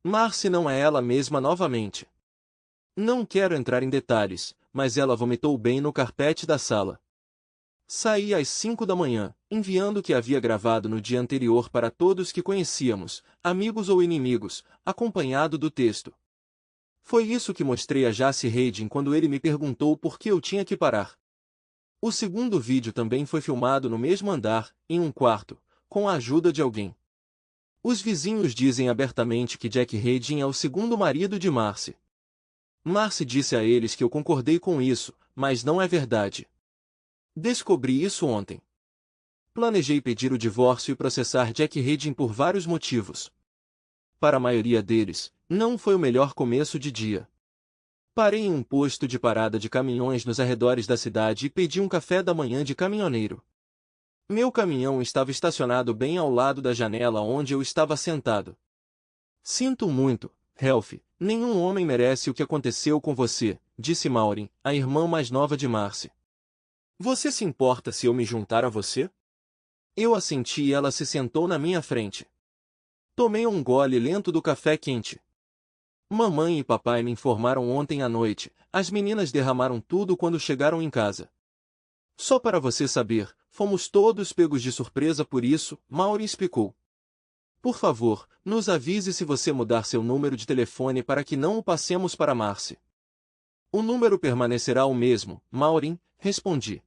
Marcy não é ela mesma novamente. Não quero entrar em detalhes, mas ela vomitou bem no carpete da sala. Saí às 5 da manhã, enviando o que havia gravado no dia anterior para todos que conhecíamos, amigos ou inimigos, acompanhado do texto. Foi isso que mostrei a Jace Redding quando ele me perguntou por que eu tinha que parar. O segundo vídeo também foi filmado no mesmo andar, em um quarto, com a ajuda de alguém. Os vizinhos dizem abertamente que Jack Redding é o segundo marido de Marcy. Marcy disse a eles que eu concordei com isso, mas não é verdade. Descobri isso ontem. Planejei pedir o divórcio e processar Jack Redding por vários motivos. Para a maioria deles, não foi o melhor começo de dia. Parei em um posto de parada de caminhões nos arredores da cidade e pedi um café da manhã de caminhoneiro. Meu caminhão estava estacionado bem ao lado da janela onde eu estava sentado. Sinto muito, Ralph, nenhum homem merece o que aconteceu com você, disse Maureen, a irmã mais nova de Marcy. Você se importa se eu me juntar a você? Eu assenti e ela se sentou na minha frente. Tomei um gole lento do café quente. Mamãe e papai me informaram ontem à noite, as meninas derramaram tudo quando chegaram em casa. Só para você saber, fomos todos pegos de surpresa por isso, Maureen explicou. Por favor, nos avise se você mudar seu número de telefone para que não o passemos para Marcy. O número permanecerá o mesmo, Maureen, respondi.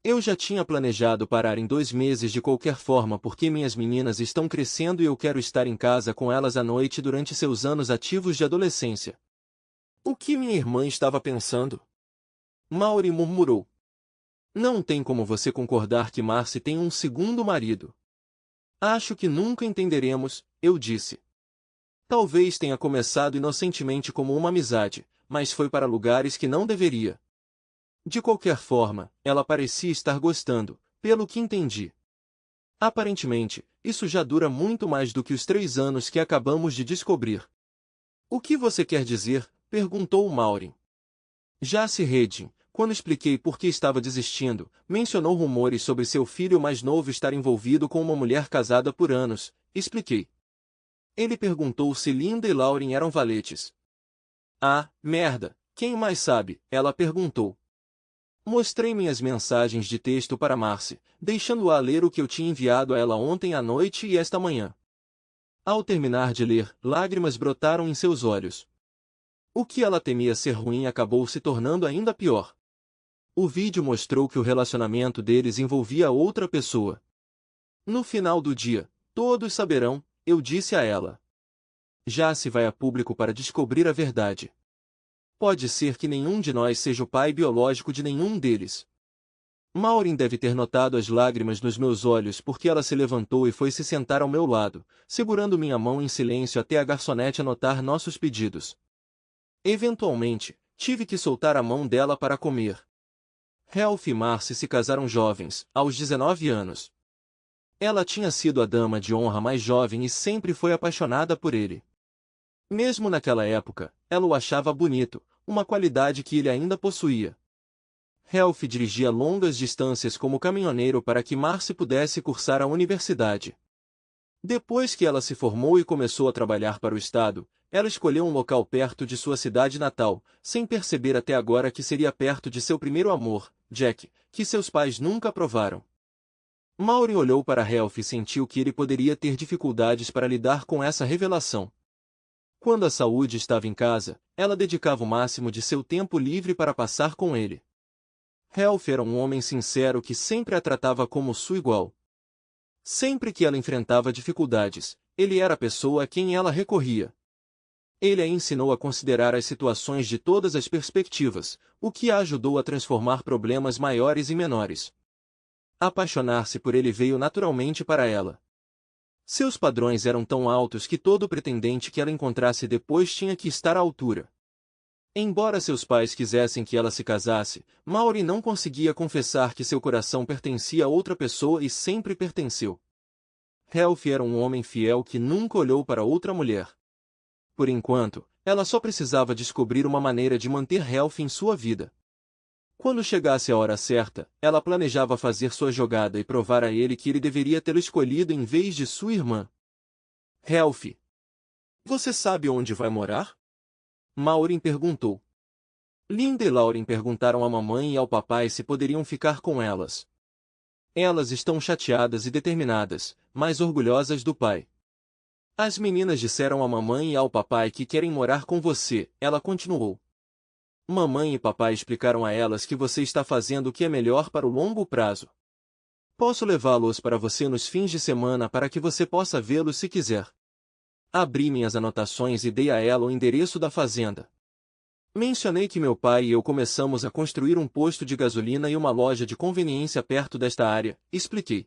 Eu já tinha planejado parar em 2 meses de qualquer forma porque minhas meninas estão crescendo e eu quero estar em casa com elas à noite durante seus anos ativos de adolescência. O que minha irmã estava pensando? Maureen murmurou. Não tem como você concordar que Marcy tem um segundo marido. Acho que nunca entenderemos, eu disse. Talvez tenha começado inocentemente como uma amizade, mas foi para lugares que não deveria. De qualquer forma, ela parecia estar gostando, pelo que entendi. Aparentemente, isso já dura muito mais do que os 3 anos que acabamos de descobrir. O que você quer dizer? Perguntou Maureen. Jace Redding, quando expliquei por que estava desistindo, mencionou rumores sobre seu filho mais novo estar envolvido com uma mulher casada por anos, expliquei. Ele perguntou se Linda e Lauren eram valetes. Ah, merda, quem mais sabe? Ela perguntou. Mostrei minhas mensagens de texto para Marcy, deixando-a ler o que eu tinha enviado a ela ontem à noite e esta manhã. Ao terminar de ler, lágrimas brotaram em seus olhos. O que ela temia ser ruim acabou se tornando ainda pior. O vídeo mostrou que o relacionamento deles envolvia outra pessoa. No final do dia, todos saberão, eu disse a ela. Já se vai a público para descobrir a verdade. Pode ser que nenhum de nós seja o pai biológico de nenhum deles. Maureen deve ter notado as lágrimas nos meus olhos porque ela se levantou e foi se sentar ao meu lado, segurando minha mão em silêncio até a garçonete anotar nossos pedidos. Eventualmente, tive que soltar a mão dela para comer. Ralph e Marcy se casaram jovens, aos 19 anos. Ela tinha sido a dama de honra mais jovem e sempre foi apaixonada por ele. Mesmo naquela época, ela o achava bonito, uma qualidade que ele ainda possuía. Ralph dirigia longas distâncias como caminhoneiro para que Marcy pudesse cursar a universidade. Depois que ela se formou e começou a trabalhar para o Estado, ela escolheu um local perto de sua cidade natal, sem perceber até agora que seria perto de seu primeiro amor, Jack, que seus pais nunca aprovaram. Maureen olhou para Ralph e sentiu que ele poderia ter dificuldades para lidar com essa revelação. Quando a saúde estava em casa, ela dedicava o máximo de seu tempo livre para passar com ele. Ralph era um homem sincero que sempre a tratava como sua igual. Sempre que ela enfrentava dificuldades, ele era a pessoa a quem ela recorria. Ele a ensinou a considerar as situações de todas as perspectivas, o que a ajudou a transformar problemas maiores em menores. Apaixonar-se por ele veio naturalmente para ela. Seus padrões eram tão altos que todo pretendente que ela encontrasse depois tinha que estar à altura. Embora seus pais quisessem que ela se casasse, Maureen não conseguia confessar que seu coração pertencia a outra pessoa e sempre pertenceu. Ralph era um homem fiel que nunca olhou para outra mulher. Por enquanto, ela só precisava descobrir uma maneira de manter Ralph em sua vida. Quando chegasse a hora certa, ela planejava fazer sua jogada e provar a ele que ele deveria tê-lo escolhido em vez de sua irmã. Ralph, você sabe onde vai morar? Maureen perguntou. Linda e Lauren perguntaram à mamãe e ao papai se poderiam ficar com elas. Elas estão chateadas e determinadas, mas orgulhosas do pai. As meninas disseram à mamãe e ao papai que querem morar com você, ela continuou. Mamãe e papai explicaram a elas que você está fazendo o que é melhor para o longo prazo. Posso levá-los para você nos fins de semana para que você possa vê-los se quiser. Abri minhas anotações e dei a ela o endereço da fazenda. Mencionei que meu pai e eu começamos a construir um posto de gasolina e uma loja de conveniência perto desta área, expliquei.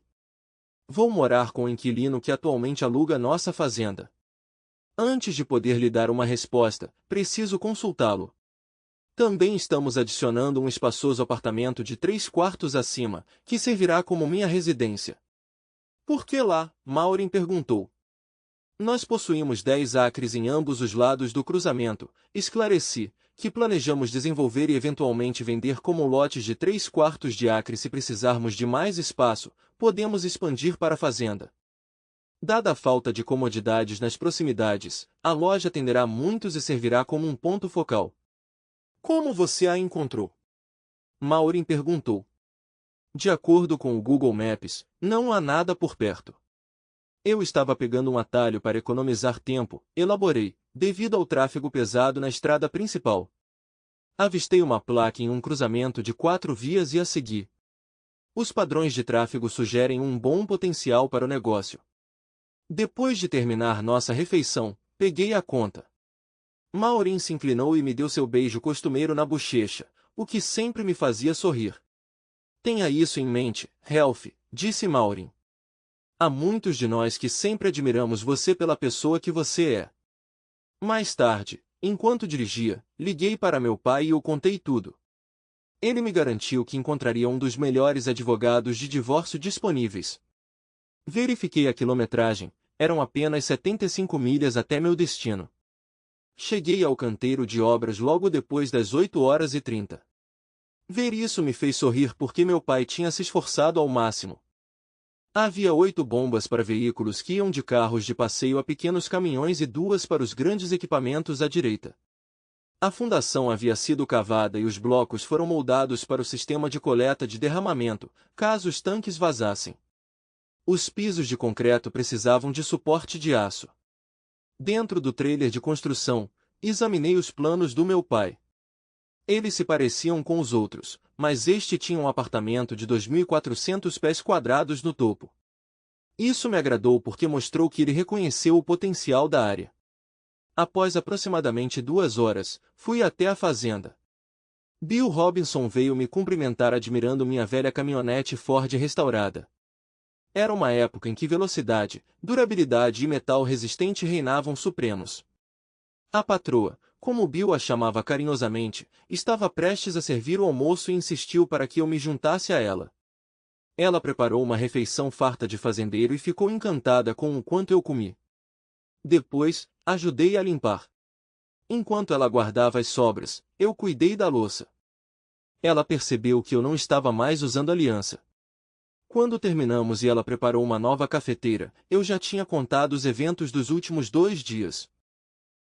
Vou morar com o inquilino que atualmente aluga nossa fazenda. Antes de poder lhe dar uma resposta, preciso consultá-lo. Também estamos adicionando um espaçoso apartamento de 3 quartos acima, que servirá como minha residência. Por que lá? Maureen perguntou. Nós possuímos 10 acres em ambos os lados do cruzamento, esclareci, que planejamos desenvolver e eventualmente vender como lotes de 3 quartos de acre se precisarmos de mais espaço, podemos expandir para a fazenda. Dada a falta de comodidades nas proximidades, a loja atenderá muitos e servirá como um ponto focal. Como você a encontrou? Maureen perguntou. De acordo com o Google Maps, não há nada por perto. Eu estava pegando um atalho para economizar tempo, elaborei, devido ao tráfego pesado na estrada principal. Avistei uma placa em um cruzamento de 4 vias e a segui. Os padrões de tráfego sugerem um bom potencial para o negócio. Depois de terminar nossa refeição, peguei a conta. Maureen se inclinou e me deu seu beijo costumeiro na bochecha, o que sempre me fazia sorrir. Tenha isso em mente, Ralph, disse Maureen. Há muitos de nós que sempre admiramos você pela pessoa que você é. Mais tarde, enquanto dirigia, liguei para meu pai e o contei tudo. Ele me garantiu que encontraria um dos melhores advogados de divórcio disponíveis. Verifiquei a quilometragem, eram apenas 75 milhas até meu destino. Cheguei ao canteiro de obras logo depois das 8h30. Ver isso me fez sorrir porque meu pai tinha se esforçado ao máximo. Havia 8 bombas para veículos que iam de carros de passeio a pequenos caminhões e 2 para os grandes equipamentos à direita. A fundação havia sido cavada e os blocos foram moldados para o sistema de coleta de derramamento, caso os tanques vazassem. Os pisos de concreto precisavam de suporte de aço. Dentro do trailer de construção, examinei os planos do meu pai. Eles se pareciam com os outros, mas este tinha um apartamento de 2.400 pés quadrados no topo. Isso me agradou porque mostrou que ele reconheceu o potencial da área. Após aproximadamente 2 horas, fui até a fazenda. Bill Robinson veio me cumprimentar admirando minha velha caminhonete Ford restaurada. Era uma época em que velocidade, durabilidade e metal resistente reinavam supremos. A patroa, como Bill a chamava carinhosamente, estava prestes a servir o almoço e insistiu para que eu me juntasse a ela. Ela preparou uma refeição farta de fazendeiro e ficou encantada com o quanto eu comi. Depois, ajudei a limpar. Enquanto ela guardava as sobras, eu cuidei da louça. Ela percebeu que eu não estava mais usando aliança. Quando terminamos e ela preparou uma nova cafeteira, eu já tinha contado os eventos dos últimos 2 dias.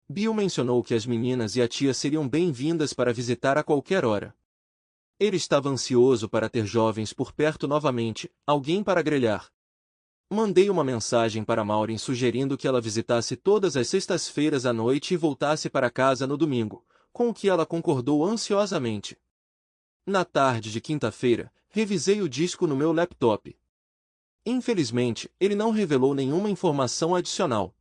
Bill mencionou que as meninas e a tia seriam bem-vindas para visitar a qualquer hora. Ele estava ansioso para ter jovens por perto novamente, alguém para grelhar. Mandei uma mensagem para Maureen sugerindo que ela visitasse todas as sextas-feiras à noite e voltasse para casa no domingo, com o que ela concordou ansiosamente. Na tarde de quinta-feira, revisei o disco no meu laptop. Infelizmente, ele não revelou nenhuma informação adicional.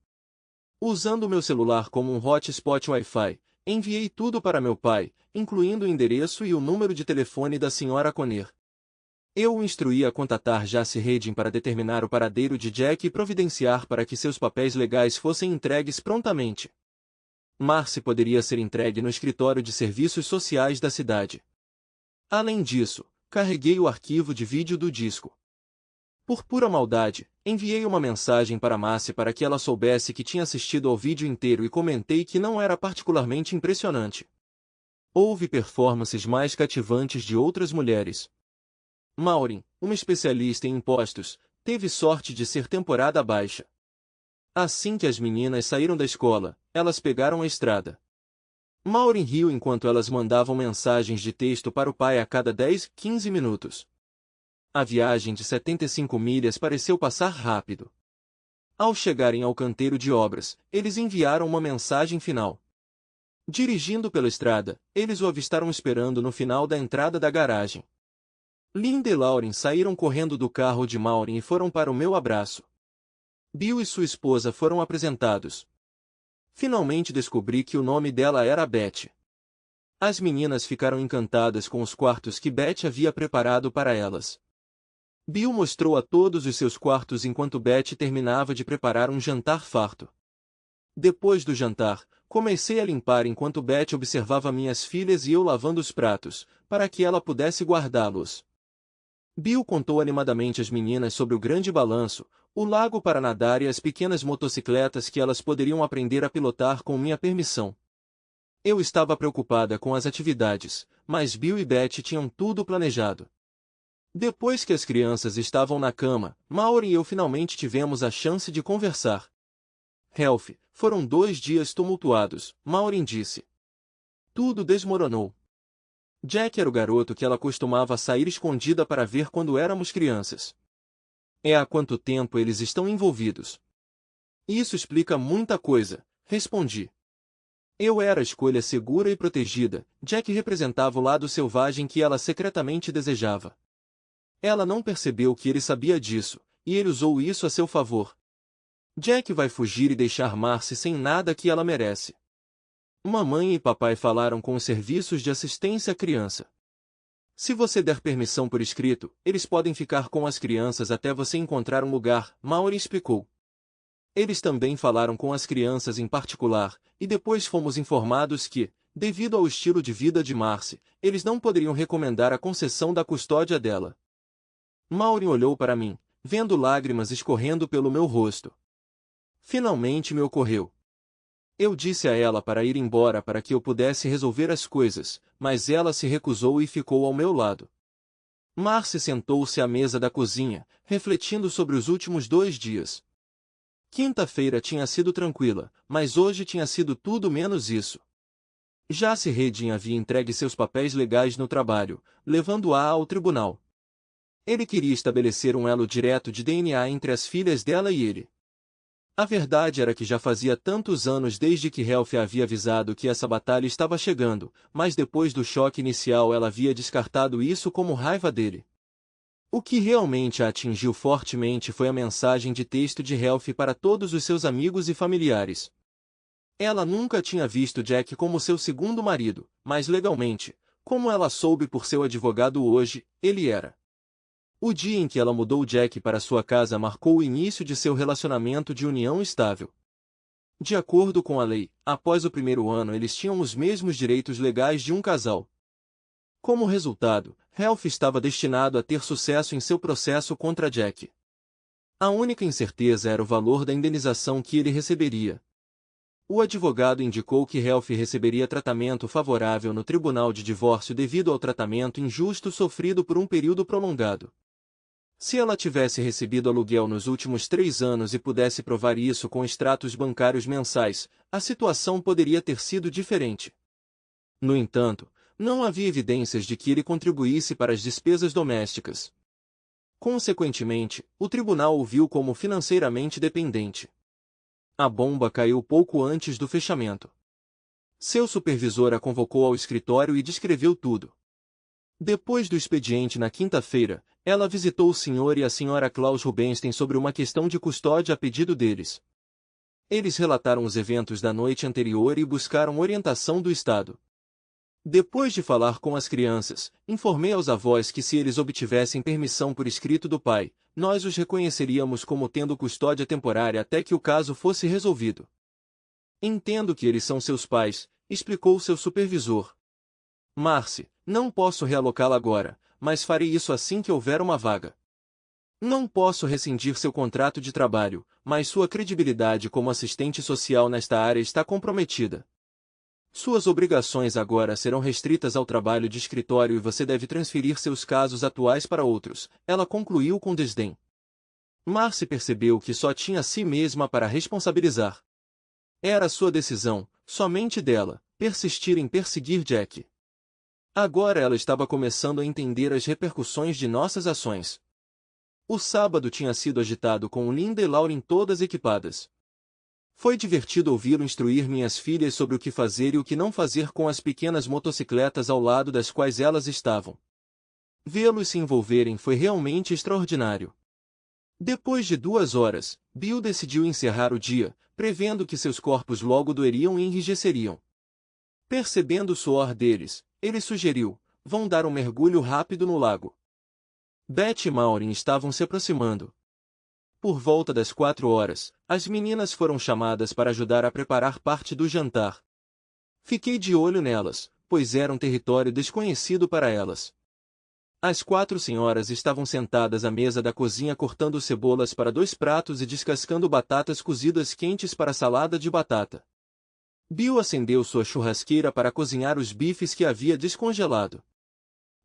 Usando meu celular como um hotspot Wi-Fi, enviei tudo para meu pai, incluindo o endereço e o número de telefone da Sra. Conner. Eu o instruí a contatar Jace Redding para determinar o paradeiro de Jack e providenciar para que seus papéis legais fossem entregues prontamente. Marcy poderia ser entregue no escritório de serviços sociais da cidade. Além disso, carreguei o arquivo de vídeo do disco. Por pura maldade, enviei uma mensagem para Marcy para que ela soubesse que tinha assistido ao vídeo inteiro e comentei que não era particularmente impressionante. Houve performances mais cativantes de outras mulheres. Maureen, uma especialista em impostos, teve sorte de ser temporada baixa. Assim que as meninas saíram da escola, elas pegaram a estrada. Maureen riu enquanto elas mandavam mensagens de texto para o pai a cada 10, 15 minutos. A viagem de 75 milhas pareceu passar rápido. Ao chegarem ao canteiro de obras, eles enviaram uma mensagem final. Dirigindo pela estrada, eles o avistaram esperando no final da entrada da garagem. Linda e Lauren saíram correndo do carro de Maureen e foram para o meu abraço. Bill e sua esposa foram apresentados. Finalmente descobri que o nome dela era Beth. As meninas ficaram encantadas com os quartos que Beth havia preparado para elas. Bill mostrou a todos os seus quartos enquanto Betty terminava de preparar um jantar farto. Depois do jantar, comecei a limpar enquanto Betty observava minhas filhas e eu lavando os pratos, para que ela pudesse guardá-los. Bill contou animadamente às meninas sobre o grande balanço, o lago para nadar e as pequenas motocicletas que elas poderiam aprender a pilotar com minha permissão. Eu estava preocupada com as atividades, mas Bill e Betty tinham tudo planejado. Depois que as crianças estavam na cama, Maureen e eu finalmente tivemos a chance de conversar. Ralph, foram 2 dias tumultuados, Maureen disse. Tudo desmoronou. Jack era o garoto que ela costumava sair escondida para ver quando éramos crianças. Há quanto tempo eles estão envolvidos? Isso explica muita coisa, respondi. Eu era a escolha segura e protegida, Jack representava o lado selvagem que ela secretamente desejava. Ela não percebeu que ele sabia disso, e ele usou isso a seu favor. Jack vai fugir e deixar Marcy sem nada que ela merece. Mamãe e papai falaram com os serviços de assistência à criança. Se você der permissão por escrito, eles podem ficar com as crianças até você encontrar um lugar, Maureen explicou. Eles também falaram com as crianças em particular, e depois fomos informados que, devido ao estilo de vida de Marcy, eles não poderiam recomendar a concessão da custódia dela. Maureen olhou para mim, vendo lágrimas escorrendo pelo meu rosto. Finalmente me ocorreu. Eu disse a ela para ir embora para que eu pudesse resolver as coisas, mas ela se recusou e ficou ao meu lado. Marcy sentou-se à mesa da cozinha, refletindo sobre os últimos 2 dias. Quinta-feira tinha sido tranquila, mas hoje tinha sido tudo menos isso. Jace Redding havia entregue seus papéis legais no trabalho, levando-a ao tribunal. Ele queria estabelecer um elo direto de DNA entre as filhas dela e ele. A verdade era que já fazia tantos anos desde que Ralph havia avisado que essa batalha estava chegando, mas depois do choque inicial ela havia descartado isso como raiva dele. O que realmente a atingiu fortemente foi a mensagem de texto de Ralph para todos os seus amigos e familiares. Ela nunca tinha visto Jack como seu segundo marido, mas legalmente, como ela soube por seu advogado hoje, ele era. O dia em que ela mudou Jack para sua casa marcou o início de seu relacionamento de união estável. De acordo com a lei, após o primeiro ano eles tinham os mesmos direitos legais de um casal. Como resultado, Ralph estava destinado a ter sucesso em seu processo contra Jack. A única incerteza era o valor da indenização que ele receberia. O advogado indicou que Ralph receberia tratamento favorável no tribunal de divórcio devido ao tratamento injusto sofrido por um período prolongado. Se ela tivesse recebido aluguel nos últimos 3 anos e pudesse provar isso com extratos bancários mensais, a situação poderia ter sido diferente. No entanto, não havia evidências de que ele contribuísse para as despesas domésticas. Consequentemente, o tribunal o viu como financeiramente dependente. A bomba caiu pouco antes do fechamento. Seu supervisor a convocou ao escritório e descreveu tudo. Depois do expediente na quinta-feira, ela visitou o Sr. e a Sra. Klaus Rubenstein sobre uma questão de custódia a pedido deles. Eles relataram os eventos da noite anterior e buscaram orientação do Estado. Depois de falar com as crianças, informei aos avós que se eles obtivessem permissão por escrito do pai, nós os reconheceríamos como tendo custódia temporária até que o caso fosse resolvido. Entendo que eles são seus pais, explicou seu supervisor. Marcy, não posso realocá-la agora, mas farei isso assim que houver uma vaga. Não posso rescindir seu contrato de trabalho, mas sua credibilidade como assistente social nesta área está comprometida. Suas obrigações agora serão restritas ao trabalho de escritório e você deve transferir seus casos atuais para outros, ela concluiu com desdém. Marcy percebeu que só tinha a si mesma para responsabilizar. Era sua decisão, somente dela, persistir em perseguir Jack. Agora ela estava começando a entender as repercussões de nossas ações. O sábado tinha sido agitado com Linda e Lauren todas equipadas. Foi divertido ouvi-lo instruir minhas filhas sobre o que fazer e o que não fazer com as pequenas motocicletas ao lado das quais elas estavam. Vê-los se envolverem foi realmente extraordinário. Depois de 2 horas, Bill decidiu encerrar o dia, prevendo que seus corpos logo doeriam e enrijeceriam. Percebendo o suor deles, ele sugeriu: vão dar um mergulho rápido no lago. Beth e Maureen estavam se aproximando. Por volta das 4 horas, as meninas foram chamadas para ajudar a preparar parte do jantar. Fiquei de olho nelas, pois era um território desconhecido para elas. As 4 senhoras estavam sentadas à mesa da cozinha cortando cebolas para 2 pratos e descascando batatas cozidas quentes para salada de batata. Bill acendeu sua churrasqueira para cozinhar os bifes que havia descongelado.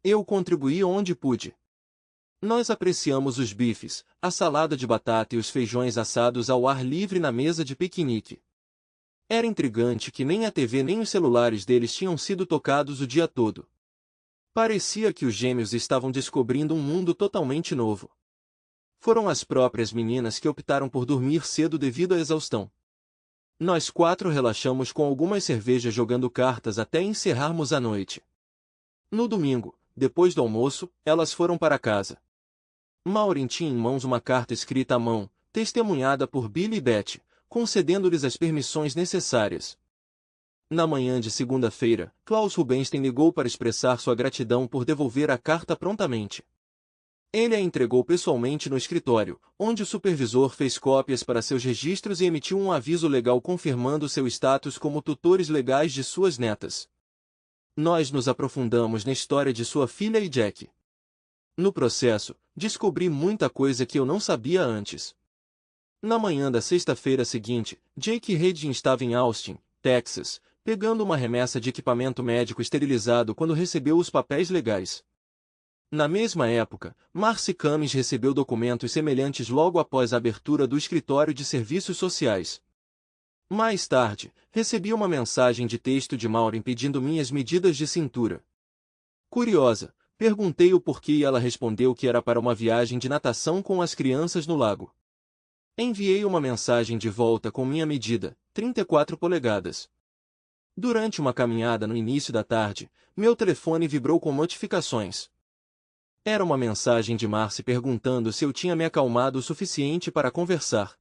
Eu contribuí onde pude. Nós apreciamos os bifes, a salada de batata e os feijões assados ao ar livre na mesa de piquenique. Era intrigante que nem a TV nem os celulares deles tinham sido tocados o dia todo. Parecia que os gêmeos estavam descobrindo um mundo totalmente novo. Foram as próprias meninas que optaram por dormir cedo devido à exaustão. Nós 4 relaxamos com algumas cervejas jogando cartas até encerrarmos a noite. No domingo, depois do almoço, elas foram para casa. Maureen tinha em mãos uma carta escrita à mão, testemunhada por Bill e Beth, concedendo-lhes as permissões necessárias. Na manhã de segunda-feira, Klaus Rubenstein ligou para expressar sua gratidão por devolver a carta prontamente. Ele a entregou pessoalmente no escritório, onde o supervisor fez cópias para seus registros e emitiu um aviso legal confirmando seu status como tutores legais de suas netas. Nós nos aprofundamos na história de sua filha e Jack. No processo, descobri muita coisa que eu não sabia antes. Na manhã da sexta-feira seguinte, Jake Redding estava em Austin, Texas, pegando uma remessa de equipamento médico esterilizado quando recebeu os papéis legais. Na mesma época, Marcy Cummings recebeu documentos semelhantes logo após a abertura do escritório de serviços sociais. Mais tarde, recebi uma mensagem de texto de Maureen pedindo minhas medidas de cintura. Curiosa, perguntei o porquê e ela respondeu que era para uma viagem de natação com as crianças no lago. Enviei uma mensagem de volta com minha medida, 34 polegadas. Durante uma caminhada no início da tarde, meu telefone vibrou com notificações. Era uma mensagem de Marcy perguntando se eu tinha me acalmado o suficiente para conversar.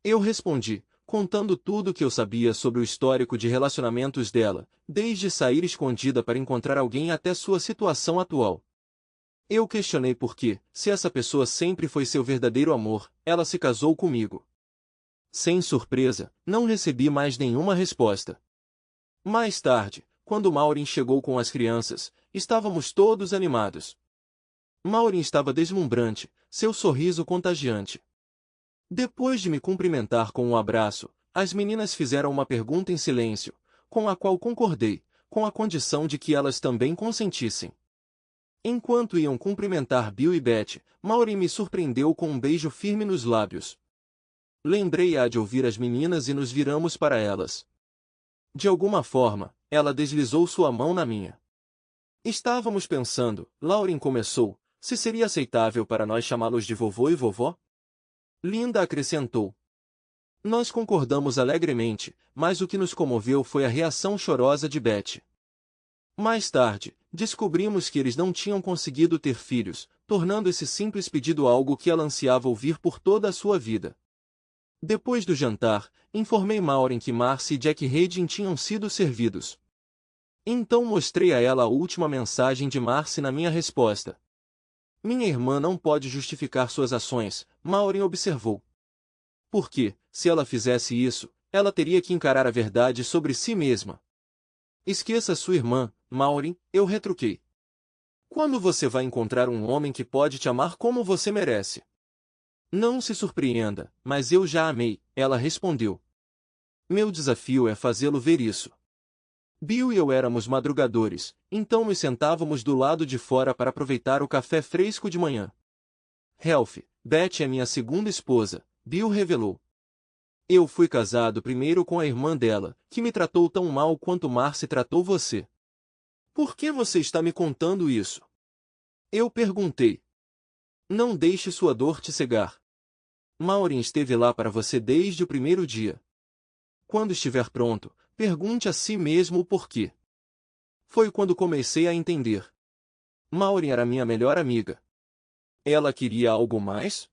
Eu respondi, contando tudo o que eu sabia sobre o histórico de relacionamentos dela, desde sair escondida para encontrar alguém até sua situação atual. Eu questionei por que, se essa pessoa sempre foi seu verdadeiro amor, ela se casou comigo. Sem surpresa, não recebi mais nenhuma resposta. Mais tarde, quando Maureen chegou com as crianças, estávamos todos animados. Maureen estava deslumbrante, seu sorriso contagiante. Depois de me cumprimentar com um abraço, as meninas fizeram uma pergunta em silêncio, com a qual concordei, com a condição de que elas também consentissem. Enquanto iam cumprimentar Bill e Beth, Maureen me surpreendeu com um beijo firme nos lábios. Lembrei-a de ouvir as meninas e nos viramos para elas. De alguma forma, ela deslizou sua mão na minha. Estávamos pensando, Lauren começou, se seria aceitável para nós chamá-los de vovô e vovó? Linda acrescentou. Nós concordamos alegremente, mas o que nos comoveu foi a reação chorosa de Beth. Mais tarde, descobrimos que eles não tinham conseguido ter filhos, tornando esse simples pedido algo que ela ansiava ouvir por toda a sua vida. Depois do jantar, informei Maureen que Marcy e Jack Redding tinham sido servidos. Então mostrei a ela a última mensagem de Marcy na minha resposta. Minha irmã não pode justificar suas ações, Maureen observou. Porque, se ela fizesse isso, ela teria que encarar a verdade sobre si mesma. Esqueça sua irmã, Maureen, eu retruquei. Quando você vai encontrar um homem que pode te amar como você merece? Não se surpreenda, mas eu já amei, ela respondeu. Meu desafio é fazê-lo ver isso. Bill e eu éramos madrugadores, então nos sentávamos do lado de fora para aproveitar o café fresco de manhã. Ralph, Beth é minha segunda esposa, Bill revelou. Eu fui casado primeiro com a irmã dela, que me tratou tão mal quanto Marcy tratou você. Por que você está me contando isso? Eu perguntei. Não deixe sua dor te cegar. Maureen esteve lá para você desde o primeiro dia. Quando estiver pronto, pergunte a si mesmo o porquê. Foi quando comecei a entender. Maureen era minha melhor amiga. Ela queria algo mais?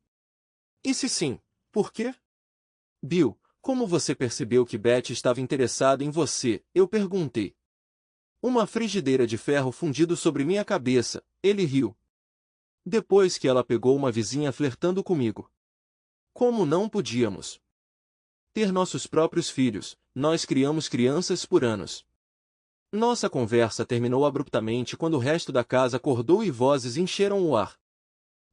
E se sim, por quê? Bill, como você percebeu que Beth estava interessada em você? Eu perguntei. Uma frigideira de ferro fundido sobre minha cabeça, ele riu. Depois que ela pegou uma vizinha flertando comigo. Como não podíamos ter nossos próprios filhos, nós criamos crianças por anos. Nossa conversa terminou abruptamente quando o resto da casa acordou e vozes encheram o ar.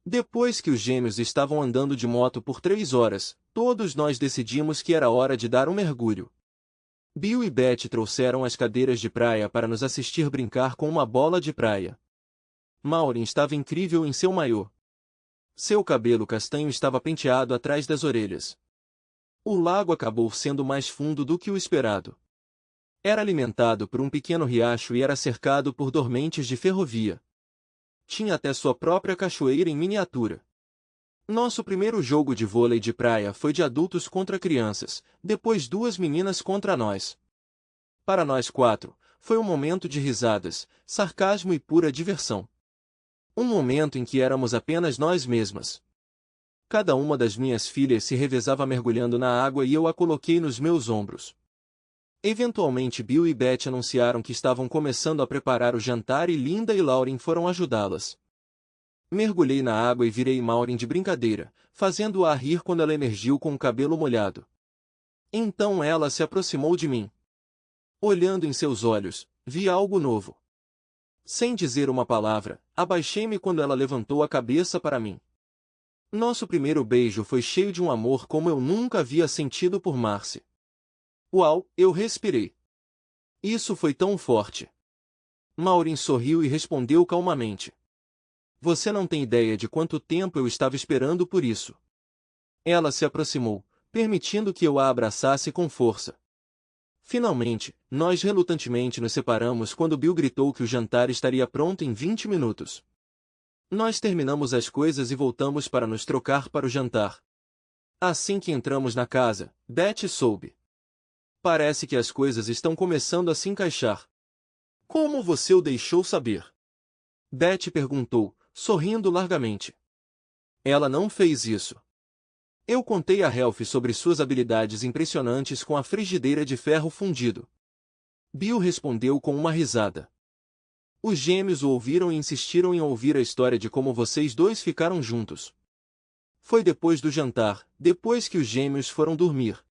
Depois que os gêmeos estavam andando de moto por 3 horas, todos nós decidimos que era hora de dar um mergulho. Bill e Beth trouxeram as cadeiras de praia para nos assistir brincar com uma bola de praia. Maureen estava incrível em seu maiô. Seu cabelo castanho estava penteado atrás das orelhas. O lago acabou sendo mais fundo do que o esperado. Era alimentado por um pequeno riacho e era cercado por dormentes de ferrovia. Tinha até sua própria cachoeira em miniatura. Nosso primeiro jogo de vôlei de praia foi de adultos contra crianças, depois 2 meninas contra nós. Para nós 4, foi um momento de risadas, sarcasmo e pura diversão. Um momento em que éramos apenas nós mesmas. Cada uma das minhas filhas se revezava mergulhando na água e eu a coloquei nos meus ombros. Eventualmente Bill e Beth anunciaram que estavam começando a preparar o jantar e Linda e Lauren foram ajudá-las. Mergulhei na água e virei Maureen de brincadeira, fazendo-a rir quando ela emergiu com o cabelo molhado. Então ela se aproximou de mim. Olhando em seus olhos, vi algo novo. Sem dizer uma palavra, abaixei-me quando ela levantou a cabeça para mim. Nosso primeiro beijo foi cheio de um amor como eu nunca havia sentido por Marcy. Uau, eu respirei. Isso foi tão forte. Maureen sorriu e respondeu calmamente. Você não tem ideia de quanto tempo eu estava esperando por isso. Ela se aproximou, permitindo que eu a abraçasse com força. Finalmente, nós relutantemente nos separamos quando Bill gritou que o jantar estaria pronto em 20 minutos. Nós terminamos as coisas e voltamos para nos trocar para o jantar. Assim que entramos na casa, Beth soube. Parece que as coisas estão começando a se encaixar. Como você o deixou saber? Beth perguntou, sorrindo largamente. Ela não fez isso. Eu contei a Ralph sobre suas habilidades impressionantes com a frigideira de ferro fundido. Bill respondeu com uma risada. Os gêmeos o ouviram e insistiram em ouvir a história de como vocês dois ficaram juntos. Foi depois do jantar, depois que os gêmeos foram dormir.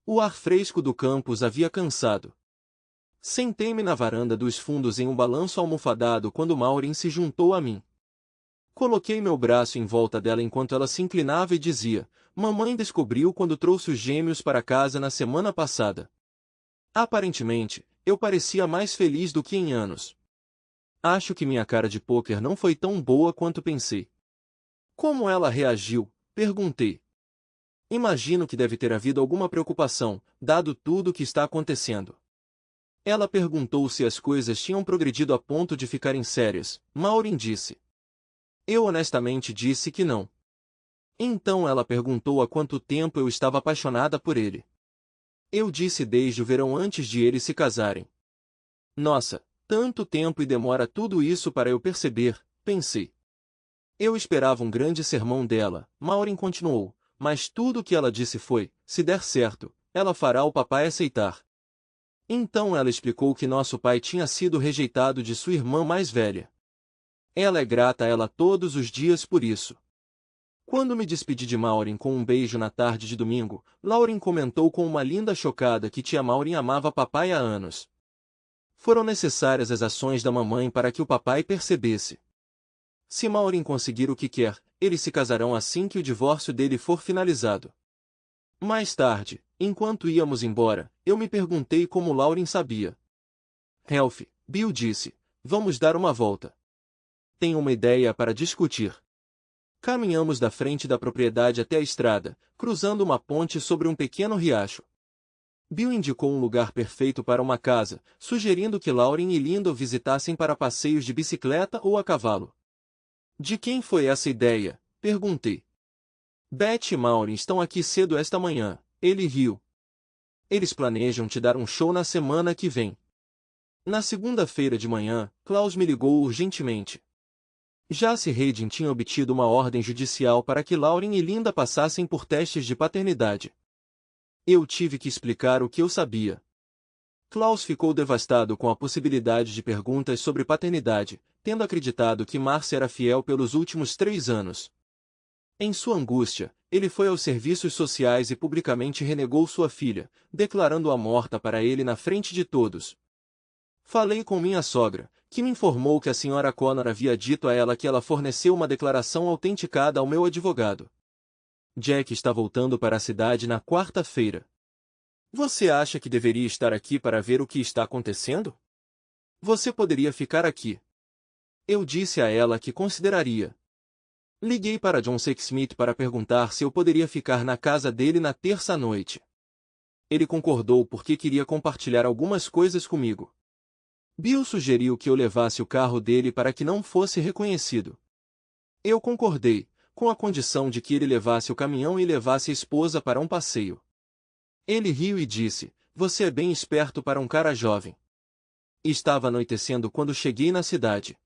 O ar fresco do campus havia cansado. Sentei-me na varanda dos fundos em um balanço almofadado quando Maureen se juntou a mim. Coloquei meu braço em volta dela enquanto ela se inclinava e dizia, mamãe descobriu quando trouxe os gêmeos para casa na semana passada. Aparentemente, eu parecia mais feliz do que em anos. Acho que minha cara de pôquer não foi tão boa quanto pensei. Como ela reagiu? Perguntei. Imagino que deve ter havido alguma preocupação, dado tudo o que está acontecendo. Ela perguntou se as coisas tinham progredido a ponto de ficarem sérias. Maureen disse. Eu honestamente disse que não. Então ela perguntou há quanto tempo eu estava apaixonada por ele. Eu disse desde o verão antes de eles se casarem. Nossa, tanto tempo e demora tudo isso para eu perceber, pensei. Eu esperava um grande sermão dela, Maureen continuou, mas tudo o que ela disse foi, se der certo, ela fará o papai aceitar. Então ela explicou que nosso pai tinha sido rejeitado de sua irmã mais velha. Ela é grata a ela todos os dias por isso. Quando me despedi de Maureen com um beijo na tarde de domingo, Lauren comentou com uma linda chocada que tia Maureen amava papai há anos. Foram necessárias as ações da mamãe para que o papai percebesse. Se Maureen conseguir o que quer, eles se casarão assim que o divórcio dele for finalizado. Mais tarde, enquanto íamos embora, eu me perguntei como Lauren sabia. Ralph, Bill disse, vamos dar uma volta. Tenho uma ideia para discutir. Caminhamos da frente da propriedade até a estrada, cruzando uma ponte sobre um pequeno riacho. Bill indicou um lugar perfeito para uma casa, sugerindo que Lauren e Linda o visitassem para passeios de bicicleta ou a cavalo. De quem foi essa ideia? Perguntei. Beth e Maureen estão aqui cedo esta manhã, ele riu. Eles planejam te dar um show na semana que vem. Na segunda-feira de manhã, Klaus me ligou urgentemente. Jace Hayden tinha obtido uma ordem judicial para que Lauren e Linda passassem por testes de paternidade. Eu tive que explicar o que eu sabia. Klaus ficou devastado com a possibilidade de perguntas sobre paternidade, tendo acreditado que Marcy era fiel pelos últimos 3 anos. Em sua angústia, ele foi aos serviços sociais e publicamente renegou sua filha, declarando-a morta para ele na frente de todos. Falei com minha sogra, que me informou que a senhora Connor havia dito a ela que ela forneceu uma declaração autenticada ao meu advogado. Jack está voltando para a cidade na quarta-feira. Você acha que deveria estar aqui para ver o que está acontecendo? Você poderia ficar aqui. Eu disse a ela que consideraria. Liguei para John Sexsmith para perguntar se eu poderia ficar na casa dele na terça-noite. Ele concordou porque queria compartilhar algumas coisas comigo. Bill sugeriu que eu levasse o carro dele para que não fosse reconhecido. Eu concordei, com a condição de que ele levasse o caminhão e levasse a esposa para um passeio. Ele riu e disse, você é bem esperto para um cara jovem. Estava anoitecendo quando cheguei na cidade.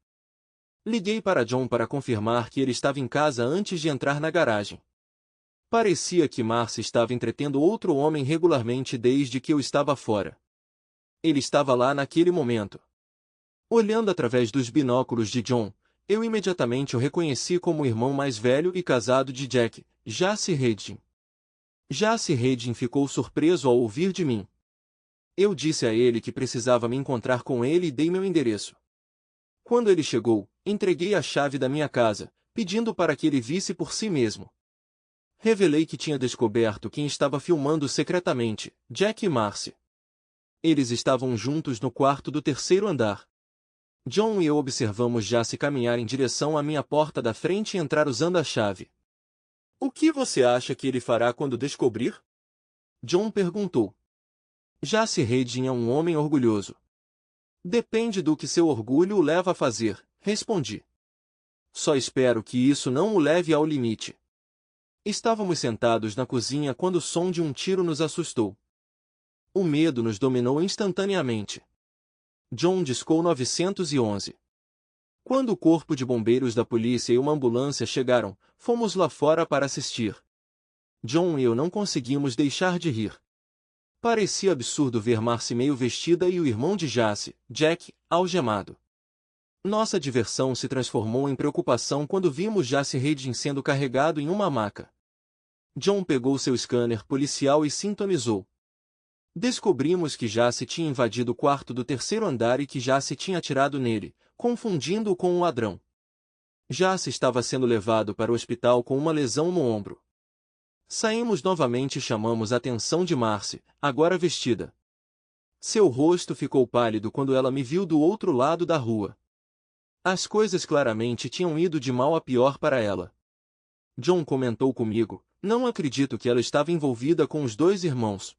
Liguei para John para confirmar que ele estava em casa antes de entrar na garagem. Parecia que Marcy estava entretendo outro homem regularmente desde que eu estava fora. Ele estava lá naquele momento. Olhando através dos binóculos de John, eu imediatamente o reconheci como o irmão mais velho e casado de Jack, Jace Hedin. Jace Hedin ficou surpreso ao ouvir de mim. Eu disse a ele que precisava me encontrar com ele e dei meu endereço. Quando ele chegou, entreguei a chave da minha casa, pedindo para que ele visse por si mesmo. Revelei que tinha descoberto quem estava filmando secretamente, Jack e Marcy. Eles estavam juntos no quarto do terceiro andar. John e eu observamos Jace caminhar em direção à minha porta da frente e entrar usando a chave. O que você acha que ele fará quando descobrir? John perguntou. Jace Hedin é um homem orgulhoso. Depende do que seu orgulho o leva a fazer, respondi. Só espero que isso não o leve ao limite. Estávamos sentados na cozinha quando o som de um tiro nos assustou. O medo nos dominou instantaneamente. John discou 911. Quando o corpo de bombeiros da polícia e uma ambulância chegaram, fomos lá fora para assistir. John e eu não conseguimos deixar de rir. Parecia absurdo ver Marcy meio vestida e o irmão de Jace, Jack, algemado. Nossa diversão se transformou em preocupação quando vimos Jace Hedin sendo carregado em uma maca. John pegou seu scanner policial e sintonizou. Descobrimos que Jace tinha invadido o quarto do terceiro andar e que Jace tinha atirado nele, confundindo-o com um ladrão. Jace estava sendo levado para o hospital com uma lesão no ombro. Saímos novamente e chamamos a atenção de Marcy, agora vestida. Seu rosto ficou pálido quando ela me viu do outro lado da rua. As coisas claramente tinham ido de mal a pior para ela. John comentou comigo, não acredito que ela estava envolvida com os 2 irmãos.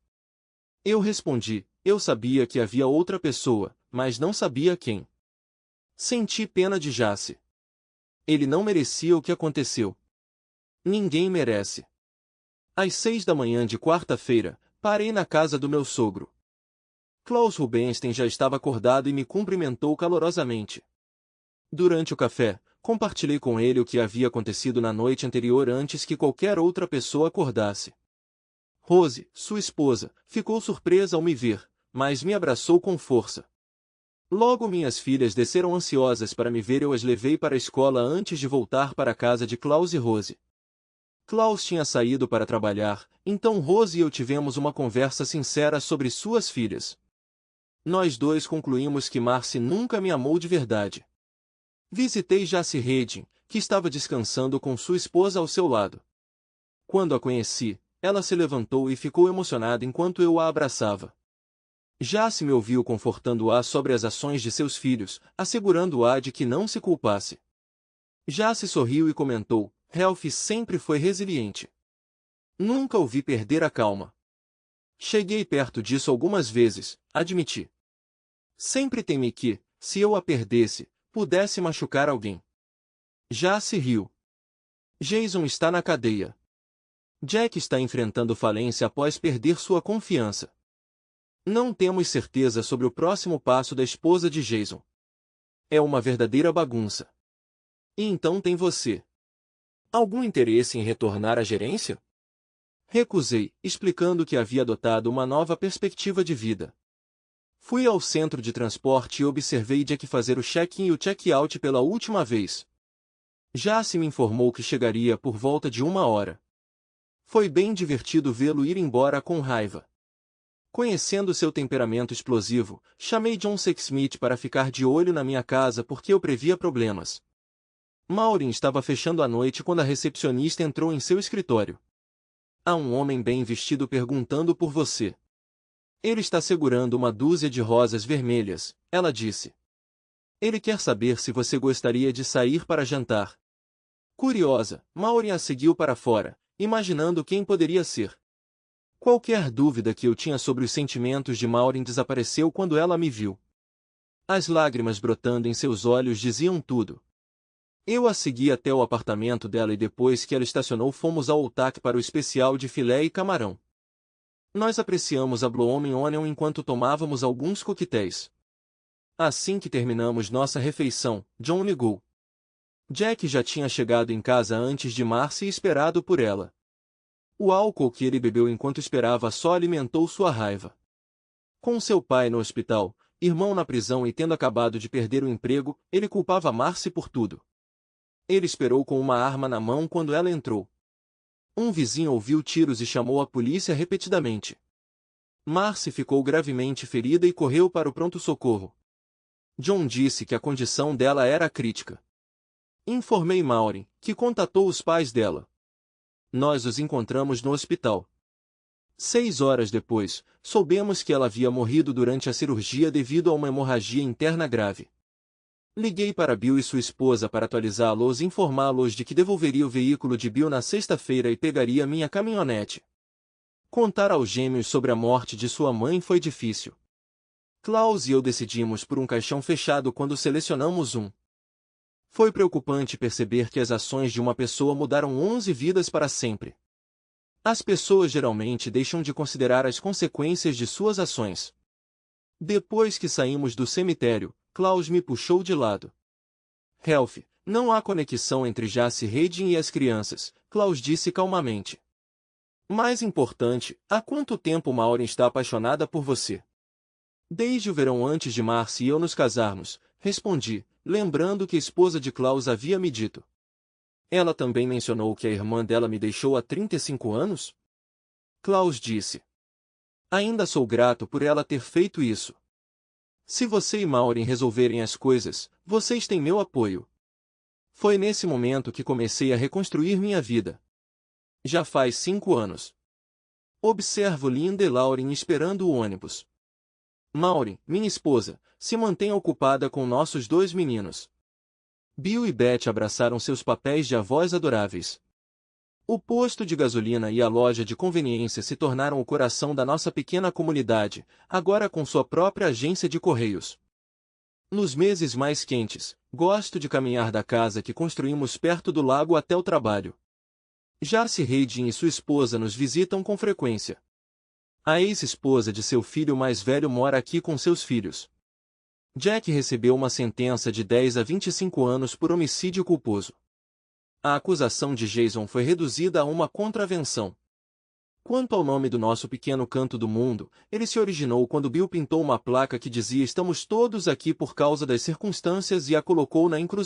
Eu respondi, eu sabia que havia outra pessoa, mas não sabia quem. Senti pena de Jace. Ele não merecia o que aconteceu. Ninguém merece. Às 6 da manhã de quarta-feira, parei na casa do meu sogro. Klaus Rubenstein já estava acordado e me cumprimentou calorosamente. Durante o café, compartilhei com ele o que havia acontecido na noite anterior antes que qualquer outra pessoa acordasse. Rose, sua esposa, ficou surpresa ao me ver, mas me abraçou com força. Logo minhas filhas desceram ansiosas para me ver e eu as levei para a escola antes de voltar para a casa de Klaus e Rose. Klaus tinha saído para trabalhar, então Rose e eu tivemos uma conversa sincera sobre suas filhas. Nós 2 concluímos que Marcy nunca me amou de verdade. Visitei Jace Hedin, que estava descansando com sua esposa ao seu lado. Quando a conheci, ela se levantou e ficou emocionada enquanto eu a abraçava. Jace me ouviu confortando-a sobre as ações de seus filhos, assegurando-a de que não se culpasse. Jace sorriu e comentou, Ralph sempre foi resiliente. Nunca o vi perder a calma. Cheguei perto disso algumas vezes, admiti. Sempre temi que, se eu a perdesse, pudesse machucar alguém. Jace riu. Jason está na cadeia. Jack está enfrentando falência após perder sua confiança. Não temos certeza sobre o próximo passo da esposa de Jason. É uma verdadeira bagunça. E então tem você. Algum interesse em retornar à gerência? Recusei, explicando que havia adotado uma nova perspectiva de vida. Fui ao centro de transporte e observei Jack fazer o check-in e o check-out pela última vez. Jace me informou que chegaria por volta de 1 hora. Foi bem divertido vê-lo ir embora com raiva. Conhecendo seu temperamento explosivo, chamei John Sexsmith para ficar de olho na minha casa porque eu previa problemas. Maureen estava fechando a noite quando a recepcionista entrou em seu escritório. Há um homem bem vestido perguntando por você. Ele está segurando uma dúzia de rosas vermelhas, ela disse. Ele quer saber se você gostaria de sair para jantar. Curiosa, Maureen a seguiu para fora, imaginando quem poderia ser. Qualquer dúvida que eu tinha sobre os sentimentos de Maureen desapareceu quando ela me viu. As lágrimas brotando em seus olhos diziam tudo. Eu a segui até o apartamento dela e depois que ela estacionou fomos ao Outback para o especial de filé e camarão. Nós apreciamos a Blue Onion enquanto tomávamos alguns coquetéis. Assim que terminamos nossa refeição, John ligou. Jack já tinha chegado em casa antes de Marcy e esperado por ela. O álcool que ele bebeu enquanto esperava só alimentou sua raiva. Com seu pai no hospital, irmão na prisão e tendo acabado de perder o emprego, ele culpava Marcy por tudo. Ele esperou com uma arma na mão quando ela entrou. Um vizinho ouviu tiros e chamou a polícia repetidamente. Marcy ficou gravemente ferida e correu para o pronto-socorro. John disse que a condição dela era crítica. Informei Maureen, que contatou os pais dela. Nós os encontramos no hospital. 6 horas depois, soubemos que ela havia morrido durante a cirurgia devido a uma hemorragia interna grave. Liguei para Bill e sua esposa para atualizá-los e informá-los de que devolveria o veículo de Bill na sexta-feira e pegaria minha caminhonete. Contar aos gêmeos sobre a morte de sua mãe foi difícil. Klaus e eu decidimos por um caixão fechado quando selecionamos um. Foi preocupante perceber que as ações de uma pessoa mudaram 11 vidas para sempre. As pessoas geralmente deixam de considerar as consequências de suas ações. Depois que saímos do cemitério, Klaus me puxou de lado. Ralph, não há conexão entre Jace Hayden e as crianças, Klaus disse calmamente. Mais importante, há quanto tempo Maureen está apaixonada por você? Desde o verão antes de Marcy e eu nos casarmos, respondi, lembrando que a esposa de Klaus havia me dito. Ela também mencionou que a irmã dela me deixou há 35 anos? Klaus disse. Ainda sou grato por ela ter feito isso. Se você e Maureen resolverem as coisas, vocês têm meu apoio. Foi nesse momento que comecei a reconstruir minha vida. Já faz 5 anos. Observo Linda e Lauren esperando o ônibus. Maureen, minha esposa, se mantém ocupada com nossos 2 meninos. Bill e Beth abraçaram seus papéis de avós adoráveis. O posto de gasolina e a loja de conveniência se tornaram o coração da nossa pequena comunidade, agora com sua própria agência de correios. Nos meses mais quentes, gosto de caminhar da casa que construímos perto do lago até o trabalho. Jace Hayden e sua esposa nos visitam com frequência. A ex-esposa de seu filho mais velho mora aqui com seus filhos. Jack recebeu uma sentença de 10 a 25 anos por homicídio culposo. A acusação de Jason foi reduzida a uma contravenção. Quanto ao nome do nosso pequeno canto do mundo, ele se originou quando Bill pintou uma placa que dizia "Estamos todos aqui por causa das circunstâncias" e a colocou na encruzilhada.